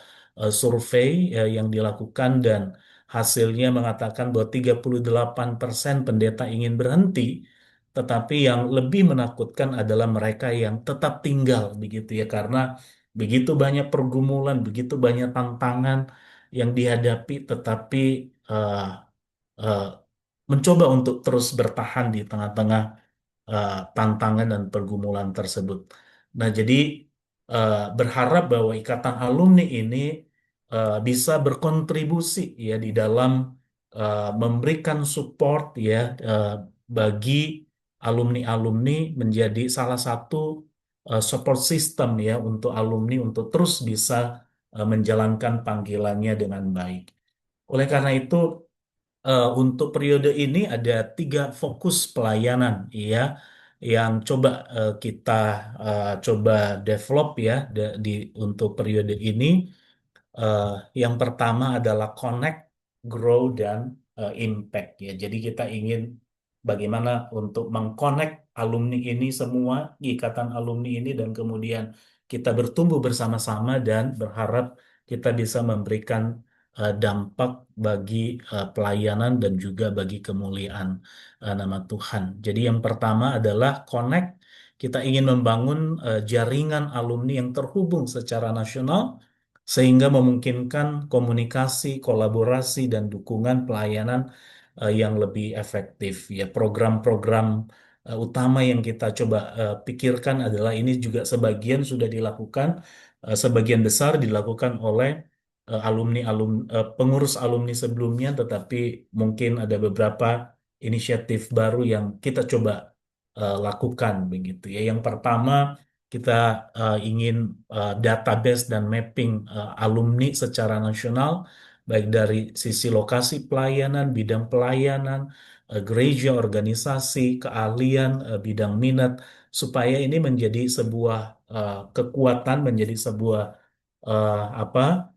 survei yang dilakukan, dan hasilnya mengatakan bahwa 38% pendeta ingin berhenti, tetapi yang lebih menakutkan adalah mereka yang tetap tinggal begitu ya, karena begitu banyak pergumulan, begitu banyak tantangan yang dihadapi, tetapi eh, eh, mencoba untuk terus bertahan di tengah-tengah tantangan dan pergumulan tersebut. Nah, jadi berharap bahwa ikatan alumni ini bisa berkontribusi ya di dalam memberikan support ya bagi alumni-alumni, menjadi salah satu support system ya untuk alumni untuk terus bisa menjalankan panggilannya dengan baik. Oleh karena itu, untuk periode ini ada 3 fokus pelayanan ya yang coba kita coba develop ya untuk periode ini. Eh, yang pertama adalah connect, grow, dan impact ya. Jadi kita ingin bagaimana untuk mengconnect alumni ini semua, ikatan alumni ini, dan kemudian kita bertumbuh bersama-sama dan berharap kita bisa memberikan dampak bagi pelayanan dan juga bagi kemuliaan nama Tuhan. Jadi yang pertama adalah connect. Kita ingin membangun jaringan alumni yang terhubung secara nasional sehingga memungkinkan komunikasi, kolaborasi, dan dukungan pelayanan yang lebih efektif. Ya, program-program utama yang kita coba pikirkan adalah ini juga sebagian sudah dilakukan, sebagian besar dilakukan oleh pengurus alumni sebelumnya, tetapi mungkin ada beberapa inisiatif baru yang kita coba lakukan begitu ya. Yang pertama, kita ingin database dan mapping alumni secara nasional, baik dari sisi lokasi pelayanan, bidang pelayanan, gereja, organisasi, keahlian, bidang minat, supaya ini menjadi sebuah kekuatan, menjadi sebuah apa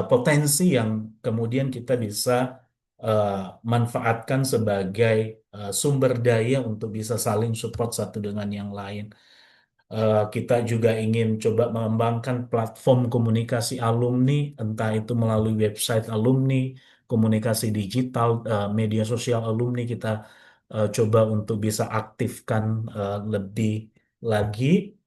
potensi yang kemudian kita bisa eh, manfaatkan sebagai sumber daya untuk bisa saling support satu dengan yang lain. Kita juga ingin coba mengembangkan platform komunikasi alumni, entah itu melalui website alumni, komunikasi digital, media sosial alumni kita coba untuk bisa aktifkan lebih lagi.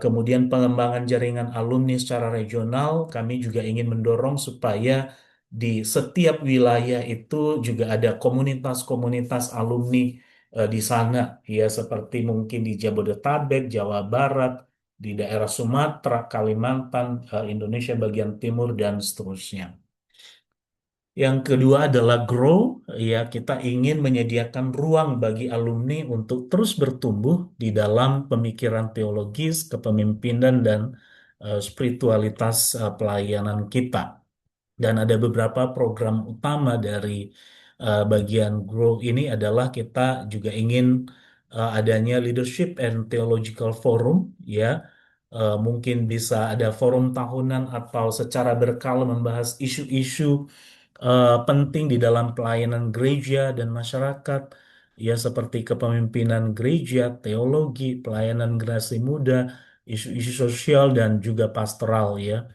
Kemudian pengembangan jaringan alumni secara regional, kami juga ingin mendorong supaya di setiap wilayah itu juga ada komunitas-komunitas alumni di sana, ya seperti mungkin di Jabodetabek, Jawa Barat, di daerah Sumatera, Kalimantan, Indonesia bagian timur dan seterusnya. Yang kedua adalah grow, ya kita ingin menyediakan ruang bagi alumni untuk terus bertumbuh di dalam pemikiran teologis, kepemimpinan dan spiritualitas pelayanan kita. Dan ada beberapa program utama dari bagian grow ini adalah kita juga ingin adanya leadership and theological forum, ya. Mungkin bisa ada forum tahunan atau secara berkala membahas isu-isu penting di dalam pelayanan gereja dan masyarakat, ya seperti kepemimpinan gereja, teologi, pelayanan generasi muda, isu-isu sosial dan juga pastoral, ya.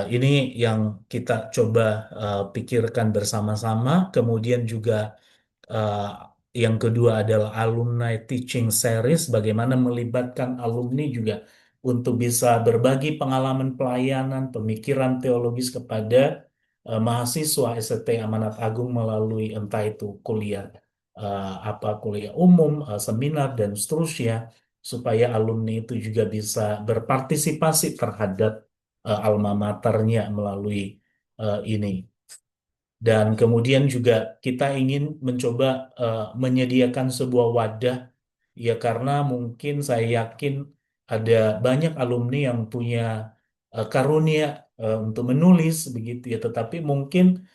Ini yang kita coba pikirkan bersama-sama. Kemudian juga eh, yang kedua adalah alumni teaching series, bagaimana melibatkan alumni juga untuk bisa berbagi pengalaman pelayanan, pemikiran teologis kepada mahasiswa ST Amanat Agung melalui entah itu kuliah kuliah umum, seminar dan seterusnya, supaya alumni itu juga bisa berpartisipasi terhadap alma maternya melalui ini. Dan kemudian juga kita ingin mencoba menyediakan sebuah wadah, ya karena mungkin saya yakin ada banyak alumni yang punya karunia untuk menulis begitu ya, tetapi mungkin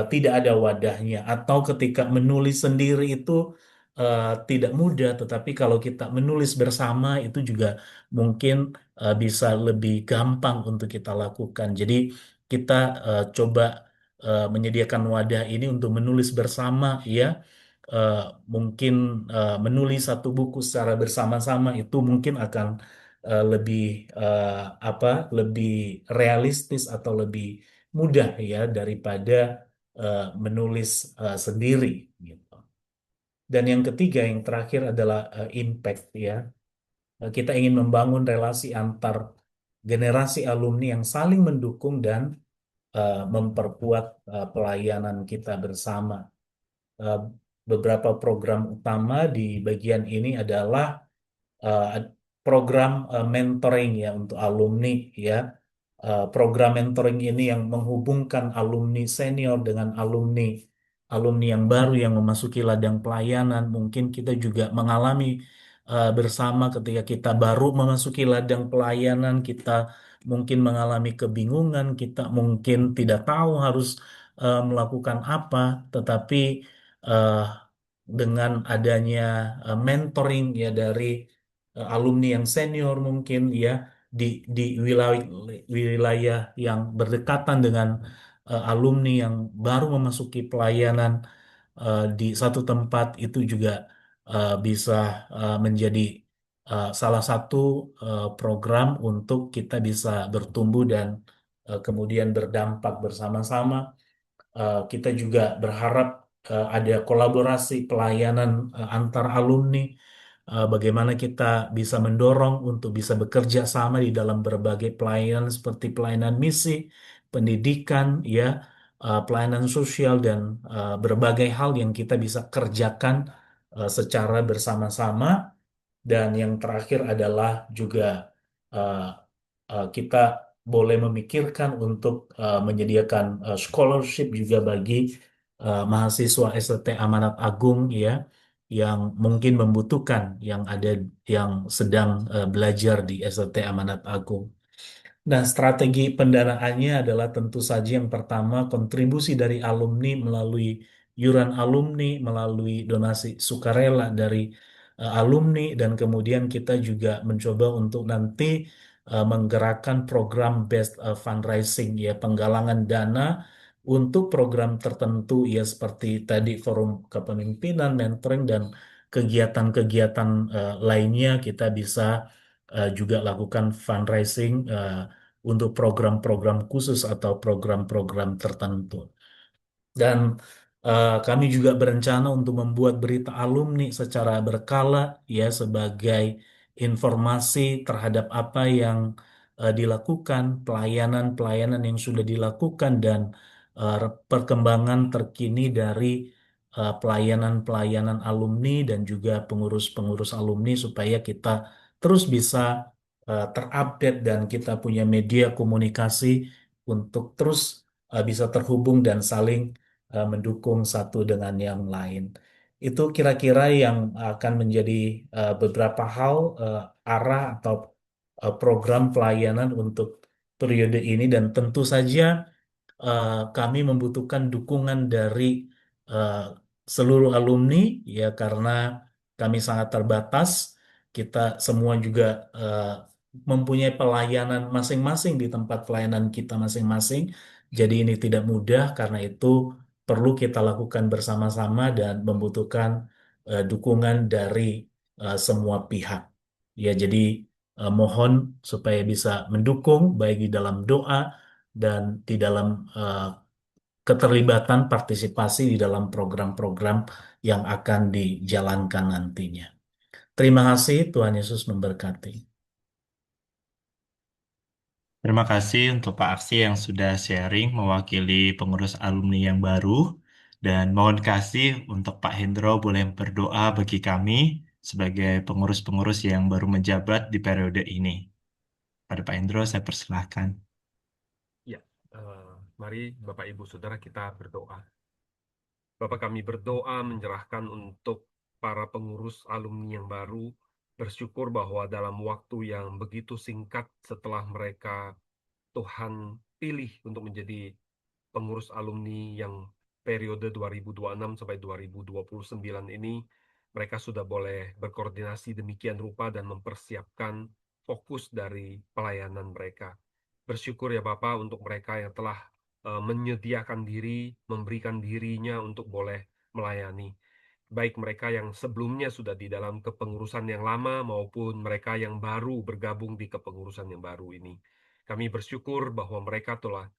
tidak ada wadahnya, atau ketika menulis sendiri itu tidak mudah, tetapi kalau kita menulis bersama itu juga mungkin bisa lebih gampang untuk kita lakukan. Jadi kita coba menyediakan wadah ini untuk menulis bersama, ya. Eh, Mungkin menulis satu buku secara bersama-sama itu mungkin akan lebih eh, apa lebih realistis atau lebih mudah, ya, daripada menulis sendiri gitu. Dan yang ketiga, yang terakhir adalah impact, ya. Kita ingin membangun relasi antar generasi alumni yang saling mendukung dan memperkuat pelayanan kita bersama. Eh, Beberapa program utama di bagian ini adalah eh, program mentoring, ya, untuk alumni, ya. Program mentoring ini yang menghubungkan alumni senior dengan alumni alumni yang baru yang memasuki ladang pelayanan. Mungkin kita juga mengalami bersama ketika kita baru memasuki ladang pelayanan, kita mungkin mengalami kebingungan, kita mungkin tidak tahu harus melakukan apa, tetapi eh, dengan adanya mentoring, ya, dari alumni yang senior mungkin, ya, di wilayah yang berdekatan dengan alumni yang baru memasuki pelayanan di satu tempat, itu juga bisa menjadi salah satu program untuk kita bisa bertumbuh dan kemudian berdampak bersama-sama. Kita juga berharap ada kolaborasi pelayanan antar alumni, bagaimana kita bisa mendorong untuk bisa bekerja sama di dalam berbagai pelayanan seperti pelayanan misi, pendidikan, ya, pelayanan sosial dan berbagai hal yang kita bisa kerjakan secara bersama-sama. Dan yang terakhir adalah juga uh, kita boleh memikirkan untuk menyediakan scholarship juga bagi mahasiswa STT Amanat Agung, ya, yang mungkin membutuhkan, yang sedang belajar di STT Amanat Agung. Nah, strategi pendanaannya adalah tentu saja yang pertama kontribusi dari alumni melalui yuran alumni, melalui donasi sukarela dari alumni, dan kemudian kita juga mencoba untuk nanti menggerakkan program based fundraising, ya, penggalangan dana untuk program tertentu ya seperti tadi forum kepemimpinan, mentoring dan kegiatan-kegiatan lainnya kita bisa juga lakukan fundraising untuk program-program khusus atau program-program tertentu. Dan kami juga berencana untuk membuat berita alumni secara berkala ya sebagai informasi terhadap apa yang dilakukan, pelayanan-pelayanan yang sudah dilakukan dan eh, perkembangan terkini dari pelayanan-pelayanan alumni dan juga pengurus-pengurus alumni supaya kita terus bisa terupdate dan kita punya media komunikasi untuk terus bisa terhubung dan saling mendukung satu dengan yang lain. Itu kira-kira yang akan menjadi beberapa hal arah atau program pelayanan untuk periode ini dan tentu saja kami membutuhkan dukungan dari eh, seluruh alumni ya karena kami sangat terbatas. Kita semua juga eh, mempunyai pelayanan masing-masing di tempat pelayanan kita masing-masing. Jadi ini tidak mudah karena itu perlu kita lakukan bersama-sama dan membutuhkan dukungan dari semua pihak. Ya, jadi mohon supaya bisa mendukung baik di dalam doa dan di dalam eh, keterlibatan partisipasi di dalam program-program yang akan dijalankan nantinya. Terima kasih, Tuhan Yesus memberkati. Terima kasih untuk Pak Aksi yang sudah sharing mewakili pengurus alumni yang baru. Dan mohon kasih untuk Pak Hendro boleh berdoa bagi kami sebagai pengurus-pengurus yang baru menjabat di periode ini. Pada Pak Hendro, saya persilahkan. Ya, mari Bapak Ibu Saudara kita berdoa. Bapak kami berdoa menyerahkan untuk para pengurus alumni yang baru, bersyukur bahwa dalam waktu yang begitu singkat setelah mereka Tuhan pilih untuk menjadi pengurus alumni yang periode 2026 sampai 2029 ini, mereka sudah boleh berkoordinasi demikian rupa dan mempersiapkan fokus dari pelayanan mereka. Bersyukur ya Bapak untuk mereka yang telah menyediakan diri, memberikan dirinya untuk boleh melayani. Baik mereka yang sebelumnya sudah di dalam kepengurusan yang lama maupun mereka yang baru bergabung di kepengurusan yang baru ini. Kami bersyukur bahwa mereka telah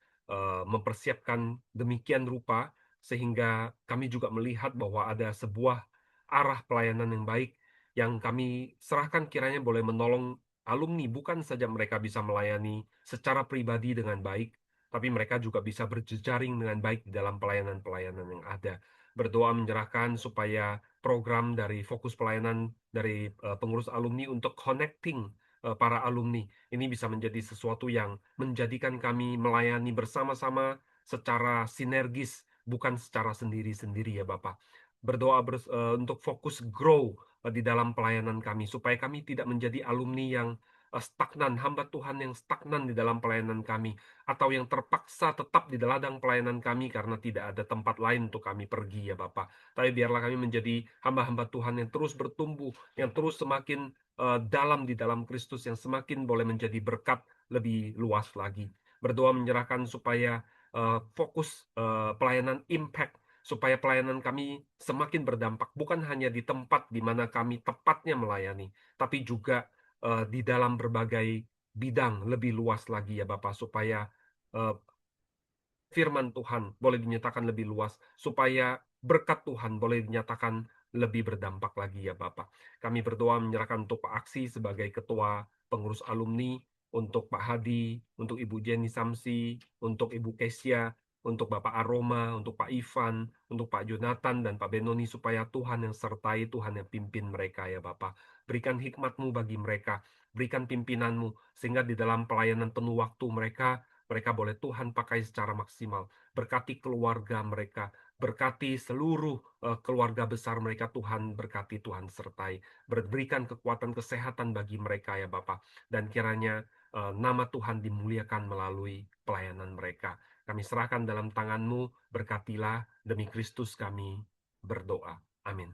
mempersiapkan demikian rupa sehingga kami juga melihat bahwa ada sebuah arah pelayanan yang baik yang kami serahkan kiranya boleh menolong alumni, bukan saja mereka bisa melayani secara pribadi dengan baik, tapi mereka juga bisa berjejaring dengan baik di dalam pelayanan-pelayanan yang ada. Berdoa menyerahkan supaya program dari fokus pelayanan dari pengurus alumni untuk connecting para alumni ini bisa menjadi sesuatu yang menjadikan kami melayani bersama-sama secara sinergis, bukan secara sendiri-sendiri ya Bapak. Berdoa untuk fokus grow di dalam pelayanan kami, supaya kami tidak menjadi alumni yang stagnan, hamba Tuhan yang stagnan di dalam pelayanan kami, atau yang terpaksa tetap di ladang pelayanan kami karena tidak ada tempat lain untuk kami pergi ya Bapak. Tapi biarlah kami menjadi hamba-hamba Tuhan yang terus bertumbuh, yang terus semakin dalam di dalam Kristus, yang semakin boleh menjadi berkat lebih luas lagi. Berdoa menyerahkan supaya fokus pelayanan impact, supaya pelayanan kami semakin berdampak, bukan hanya di tempat di mana kami tepatnya melayani, tapi juga di dalam berbagai bidang lebih luas lagi ya Bapak, supaya firman Tuhan boleh dinyatakan lebih luas, supaya berkat Tuhan boleh dinyatakan lebih berdampak lagi ya Bapak. Kami berdoa menyerahkan untuk Pak Aksi sebagai Ketua Pengurus Alumni, untuk Pak Hadi, untuk Ibu Jenny Samsi, untuk Ibu Kesia, untuk Bapak Aroma, untuk Pak Ivan, untuk Pak Jonathan dan Pak Benoni, supaya Tuhan yang sertai, Tuhan yang pimpin mereka ya Bapak. Berikan hikmat-Mu bagi mereka, berikan pimpinan-Mu, sehingga di dalam pelayanan penuh waktu mereka boleh Tuhan pakai secara maksimal. Berkati keluarga mereka, berkati seluruh keluarga besar mereka, Tuhan berkati, Tuhan sertai. Berikan kekuatan kesehatan bagi mereka ya Bapak. Dan kiranya nama Tuhan dimuliakan melalui pelayanan mereka. Kami serahkan dalam tangan-Mu, berkatilah, demi Kristus kami berdoa. Amin.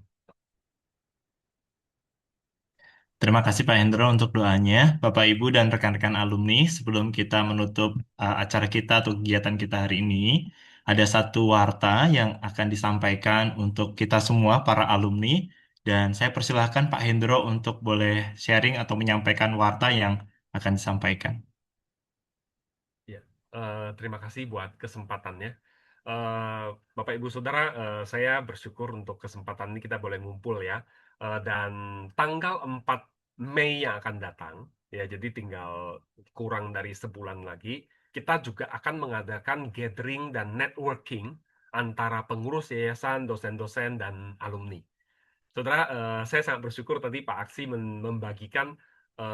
Terima kasih Pak Hendro untuk doanya. Bapak, Ibu, dan rekan-rekan alumni, sebelum kita menutup acara kita atau kegiatan kita hari ini, ada satu warta yang akan disampaikan untuk kita semua para alumni. Dan saya persilahkan Pak Hendro untuk boleh sharing atau menyampaikan warta yang akan disampaikan. Ya, terima kasih buat kesempatannya. Bapak Ibu Saudara, saya bersyukur untuk kesempatan ini kita boleh ngumpul ya. Dan tanggal 4 Mei yang akan datang, ya jadi tinggal kurang dari sebulan lagi, kita juga akan mengadakan gathering dan networking antara pengurus yayasan, dosen-dosen, dan alumni. Saudara, saya sangat bersyukur tadi Pak Aksi membagikan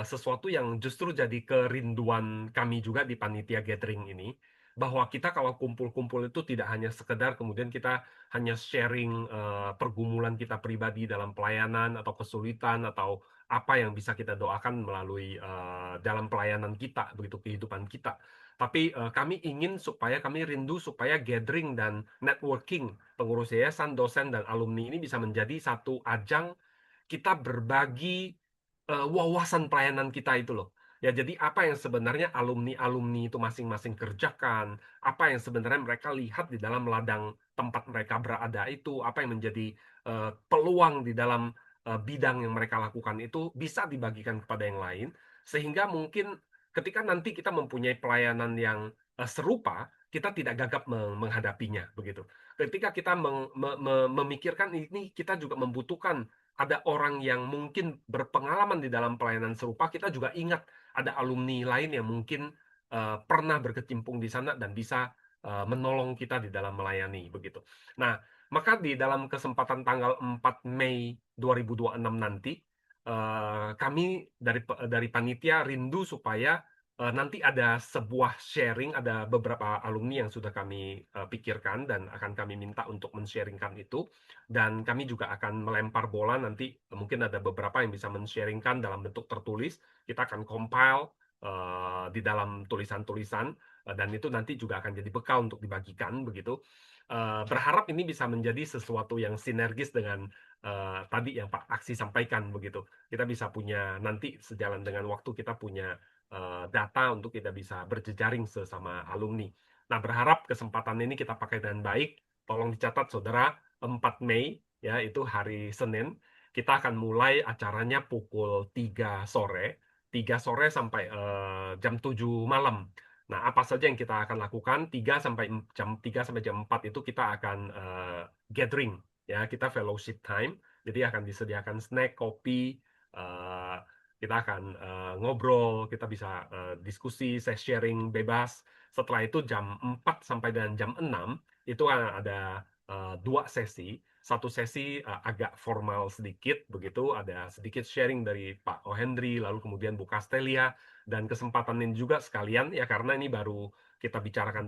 sesuatu yang justru jadi kerinduan kami juga di panitia gathering ini, bahwa kita kalau kumpul-kumpul itu tidak hanya sekedar kemudian kita hanya sharing pergumulan kita pribadi dalam pelayanan atau kesulitan atau apa yang bisa kita doakan melalui dalam pelayanan kita, begitu kehidupan kita. Tapi kami rindu supaya gathering dan networking pengurus yayasan, dosen, dan alumni ini bisa menjadi satu ajang kita berbagi wawasan pelayanan kita itu loh. Ya, jadi apa yang sebenarnya alumni-alumni itu masing-masing kerjakan, apa yang sebenarnya mereka lihat di dalam ladang tempat mereka berada itu, apa yang menjadi peluang di dalam bidang yang mereka lakukan itu bisa dibagikan kepada yang lain, sehingga mungkin ketika nanti kita mempunyai pelayanan yang serupa, kita tidak gagap menghadapinya begitu. Ketika kita memikirkan ini, kita juga membutuhkan ada orang yang mungkin berpengalaman di dalam pelayanan serupa, kita juga ingat ada alumni lain yang mungkin pernah berkecimpung di sana dan bisa menolong kita di dalam melayani begitu. Nah, maka di dalam kesempatan tanggal 4 Mei 2026 nanti, kami dari panitia rindu supaya nanti ada sebuah sharing, ada beberapa alumni yang sudah kami pikirkan dan akan kami minta untuk men-sharingkan itu. Dan kami juga akan melempar bola nanti, mungkin ada beberapa yang bisa men-sharingkan dalam bentuk tertulis. Kita akan compile di dalam tulisan-tulisan, dan itu nanti juga akan jadi bekal untuk dibagikan begitu. Berharap ini bisa menjadi sesuatu yang sinergis dengan tadi yang Pak Aksi sampaikan begitu. Kita bisa punya nanti sejalan dengan waktu kita punya data untuk kita bisa berjejaring sesama alumni. Nah, berharap kesempatan ini kita pakai dengan baik. Tolong dicatat saudara, 4 Mei ya, itu hari Senin. Kita akan mulai acaranya pukul 3 sore. 3 sore sampai jam 7 malam. Nah, apa saja yang kita akan lakukan? 3 sampai jam 4 itu kita akan gathering ya, kita fellowship time. Jadi akan disediakan snack, kopi, kita akan ngobrol, kita bisa diskusi, saya sharing bebas. Setelah itu jam 4 sampai dengan jam 6 itu ada 2 sesi. Satu sesi agak formal sedikit, begitu ada sedikit sharing dari Pak Ohendri, lalu kemudian Bu Castelia, dan kesempatan ini juga sekalian ya, karena ini baru kita bicarakan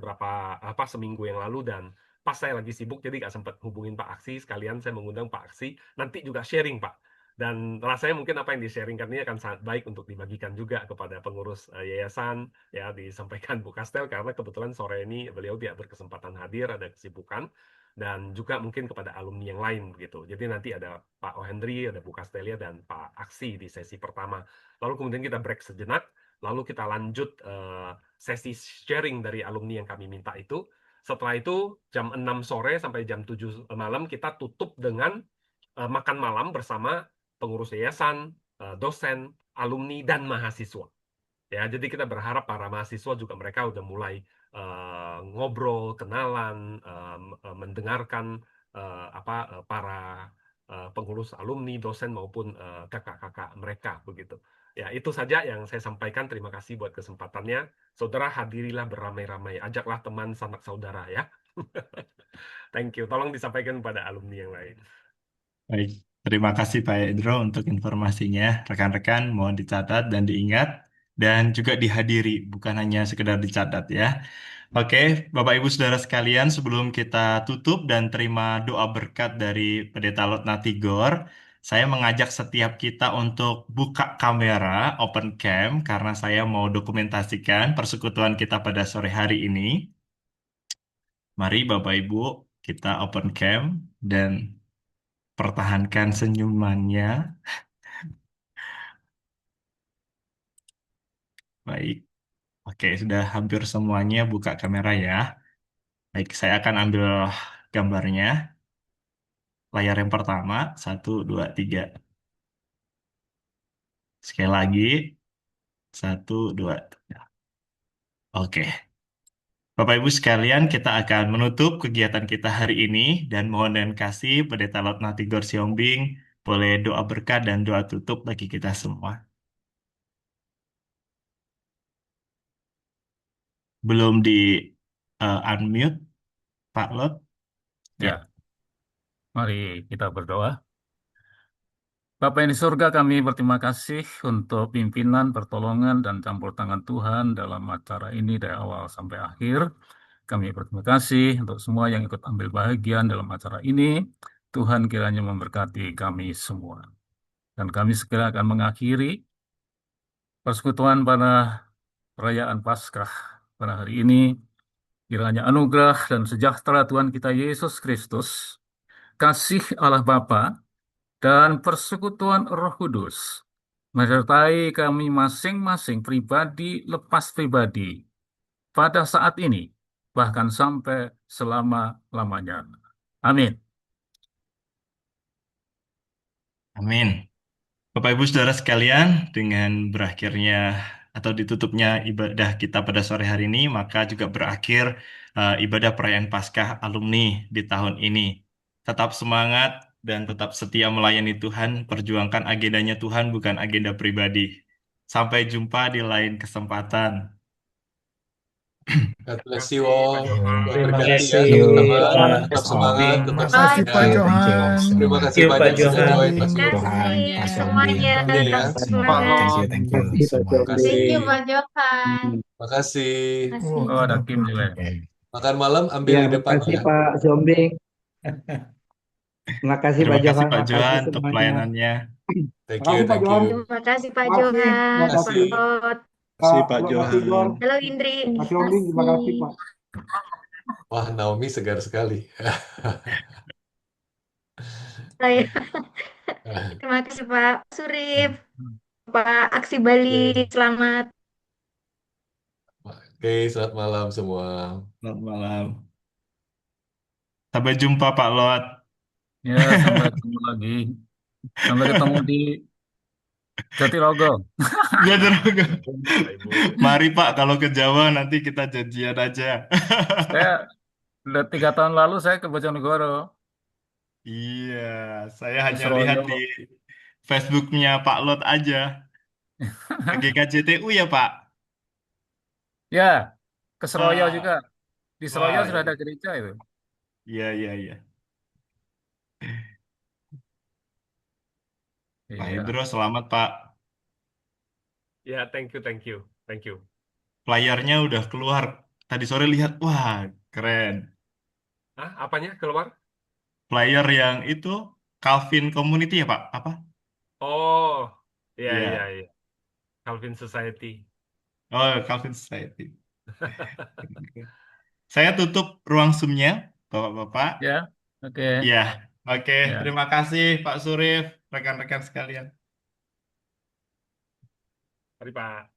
seminggu yang lalu, dan pas saya lagi sibuk jadi nggak sempat hubungin Pak Aksi, sekalian saya mengundang Pak Aksi nanti juga sharing Pak. Dan rasanya mungkin apa yang di-sharingkan ini akan sangat baik untuk dibagikan juga kepada pengurus yayasan, ya disampaikan Bu Kastel, karena kebetulan sore ini beliau tidak berkesempatan hadir, ada kesibukan, dan juga mungkin kepada alumni yang lain begitu. Jadi nanti ada Pak Ohendri, ada Bu Castelia, dan Pak Aksi di sesi pertama. Lalu kemudian kita break sejenak, lalu kita lanjut sesi sharing dari alumni yang kami minta itu. Setelah itu jam 6 sore sampai jam 7 malam kita tutup dengan makan malam bersama pengurus yayasan, dosen, alumni, dan mahasiswa. Ya, jadi kita berharap para mahasiswa juga mereka udah mulai ngobrol, kenalan, mendengarkan para pengurus alumni, dosen maupun kakak-kakak mereka begitu. Ya, itu saja yang saya sampaikan. Terima kasih buat kesempatannya. Saudara, hadirilah beramai-ramai, ajaklah teman sanak saudara ya. Thank you. Tolong disampaikan pada alumni yang lain. Baik, terima kasih Pak Edro untuk informasinya. Rekan-rekan mohon dicatat dan diingat dan juga dihadiri, bukan hanya sekedar dicatat ya. Oke, Bapak Ibu Saudara sekalian, sebelum kita tutup dan terima doa berkat dari Pendeta Lotna Tigor, saya mengajak setiap kita untuk buka kamera open cam karena saya mau dokumentasikan persekutuan kita pada sore hari ini. Mari Bapak Ibu, kita open cam dan pertahankan senyumannya. Baik. Oke, sudah hampir semuanya buka kamera ya. Baik, saya akan ambil gambarnya. Layar yang pertama, 1, 2, 3. Sekali lagi, 1, 2, 3. Oke. Bapak Ibu sekalian, kita akan menutup kegiatan kita hari ini dan mohon dan kasih Pendeta Laut Natigor Siombing boleh doa berkat dan doa tutup bagi kita semua. Belum di unmute, Pak Lot. Ya. Ya, mari kita berdoa. Bapa yang di surga, kami berterima kasih untuk pimpinan, pertolongan, dan campur tangan Tuhan dalam acara ini dari awal sampai akhir. Kami berterima kasih untuk semua yang ikut ambil bagian dalam acara ini. Tuhan kiranya memberkati kami semua. Dan kami segera akan mengakhiri persekutuan pada perayaan Paskah pada hari ini. Kiranya anugerah dan sejahtera Tuhan kita Yesus Kristus, kasih Allah Bapa, dan persekutuan Roh Kudus menyertai kami masing-masing pribadi lepas pribadi pada saat ini, bahkan sampai selama-lamanya. Amin. Amin. Bapak Ibu Saudara sekalian, dengan berakhirnya atau ditutupnya ibadah kita pada sore hari ini, maka juga berakhir ibadah perayaan Paskah alumni di tahun ini. Tetap semangat dan tetap setia melayani Tuhan, perjuangkan agendanya Tuhan, bukan agenda pribadi. Sampai jumpa di lain kesempatan. God bless Terima you kasih, all. Pak Johan. Tuhan Terima berkati ya kasih teman-teman. Pak Tetap semangat, Sombing. tetap Terima kasih Pak sehat. Johan. Terima kasih Thank you, Pak banyak sudah Johan. join Sombing. Pak Terima Sudir. kasih semuanya. Kali ya. God Pak bless. Lot. Terima kasih. Thank you, Pak Johan. Terima kasih. Terima Oh, kasih. Oh, ada ada Kim juga ya. Makan malam ambil Ya, di depan makasih ya. Pak Zombing. Makasih Terima Pak kasih Johan, Pak makasih Johan untuk semuanya. pelayanannya. Thank you, Makasih Pak thank Johan. you. Terima kasih Pak Makasih, Johan, terima Terima Pak kasih. kasih Lot. Pak Natigor, Halo Indri. Pak Zombing, terima kasih Pak. Wah, Naomi segar sekali. Saya. Terima kasih Pak Surip, Pak Aksi Bali. Oke, Selamat. Oke, selamat malam semua. Selamat malam. Sampai jumpa Pak Lot. Ya, sampai ketemu lagi. Sampai ketemu di Jatirogo. Jatirogo. Bapak Ibu. Mari Pak, kalau ke Jawa nanti kita janjian aja. Saya udah 3 tahun lalu saya ke Bojonegoro, Iya, saya ke hanya lihat Seroyo. di Facebooknya Pak Lot aja. Ke GKJTU ya Pak? Ya, ke Seroyo juga. Ah, Di Seroyo wah, sudah ada gereja itu. iya, iya, iya. Pak Iya. Idro, selamat Pak. Ya, thank you, thank you, thank you. Flyernya udah keluar. Tadi sore lihat, wah, keren. Ah, apanya keluar? Flyer yang itu Calvin Community ya Pak? Apa? Oh, iya, iya, Iya. iya. Calvin Society. Oh, Calvin Society. Saya tutup ruang Zoom-nya, Bapak-Bapak. Ya, oke. Iya, oke. Ya. Terima kasih Pak Surif, rekan-rekan sekalian. Mari Pak.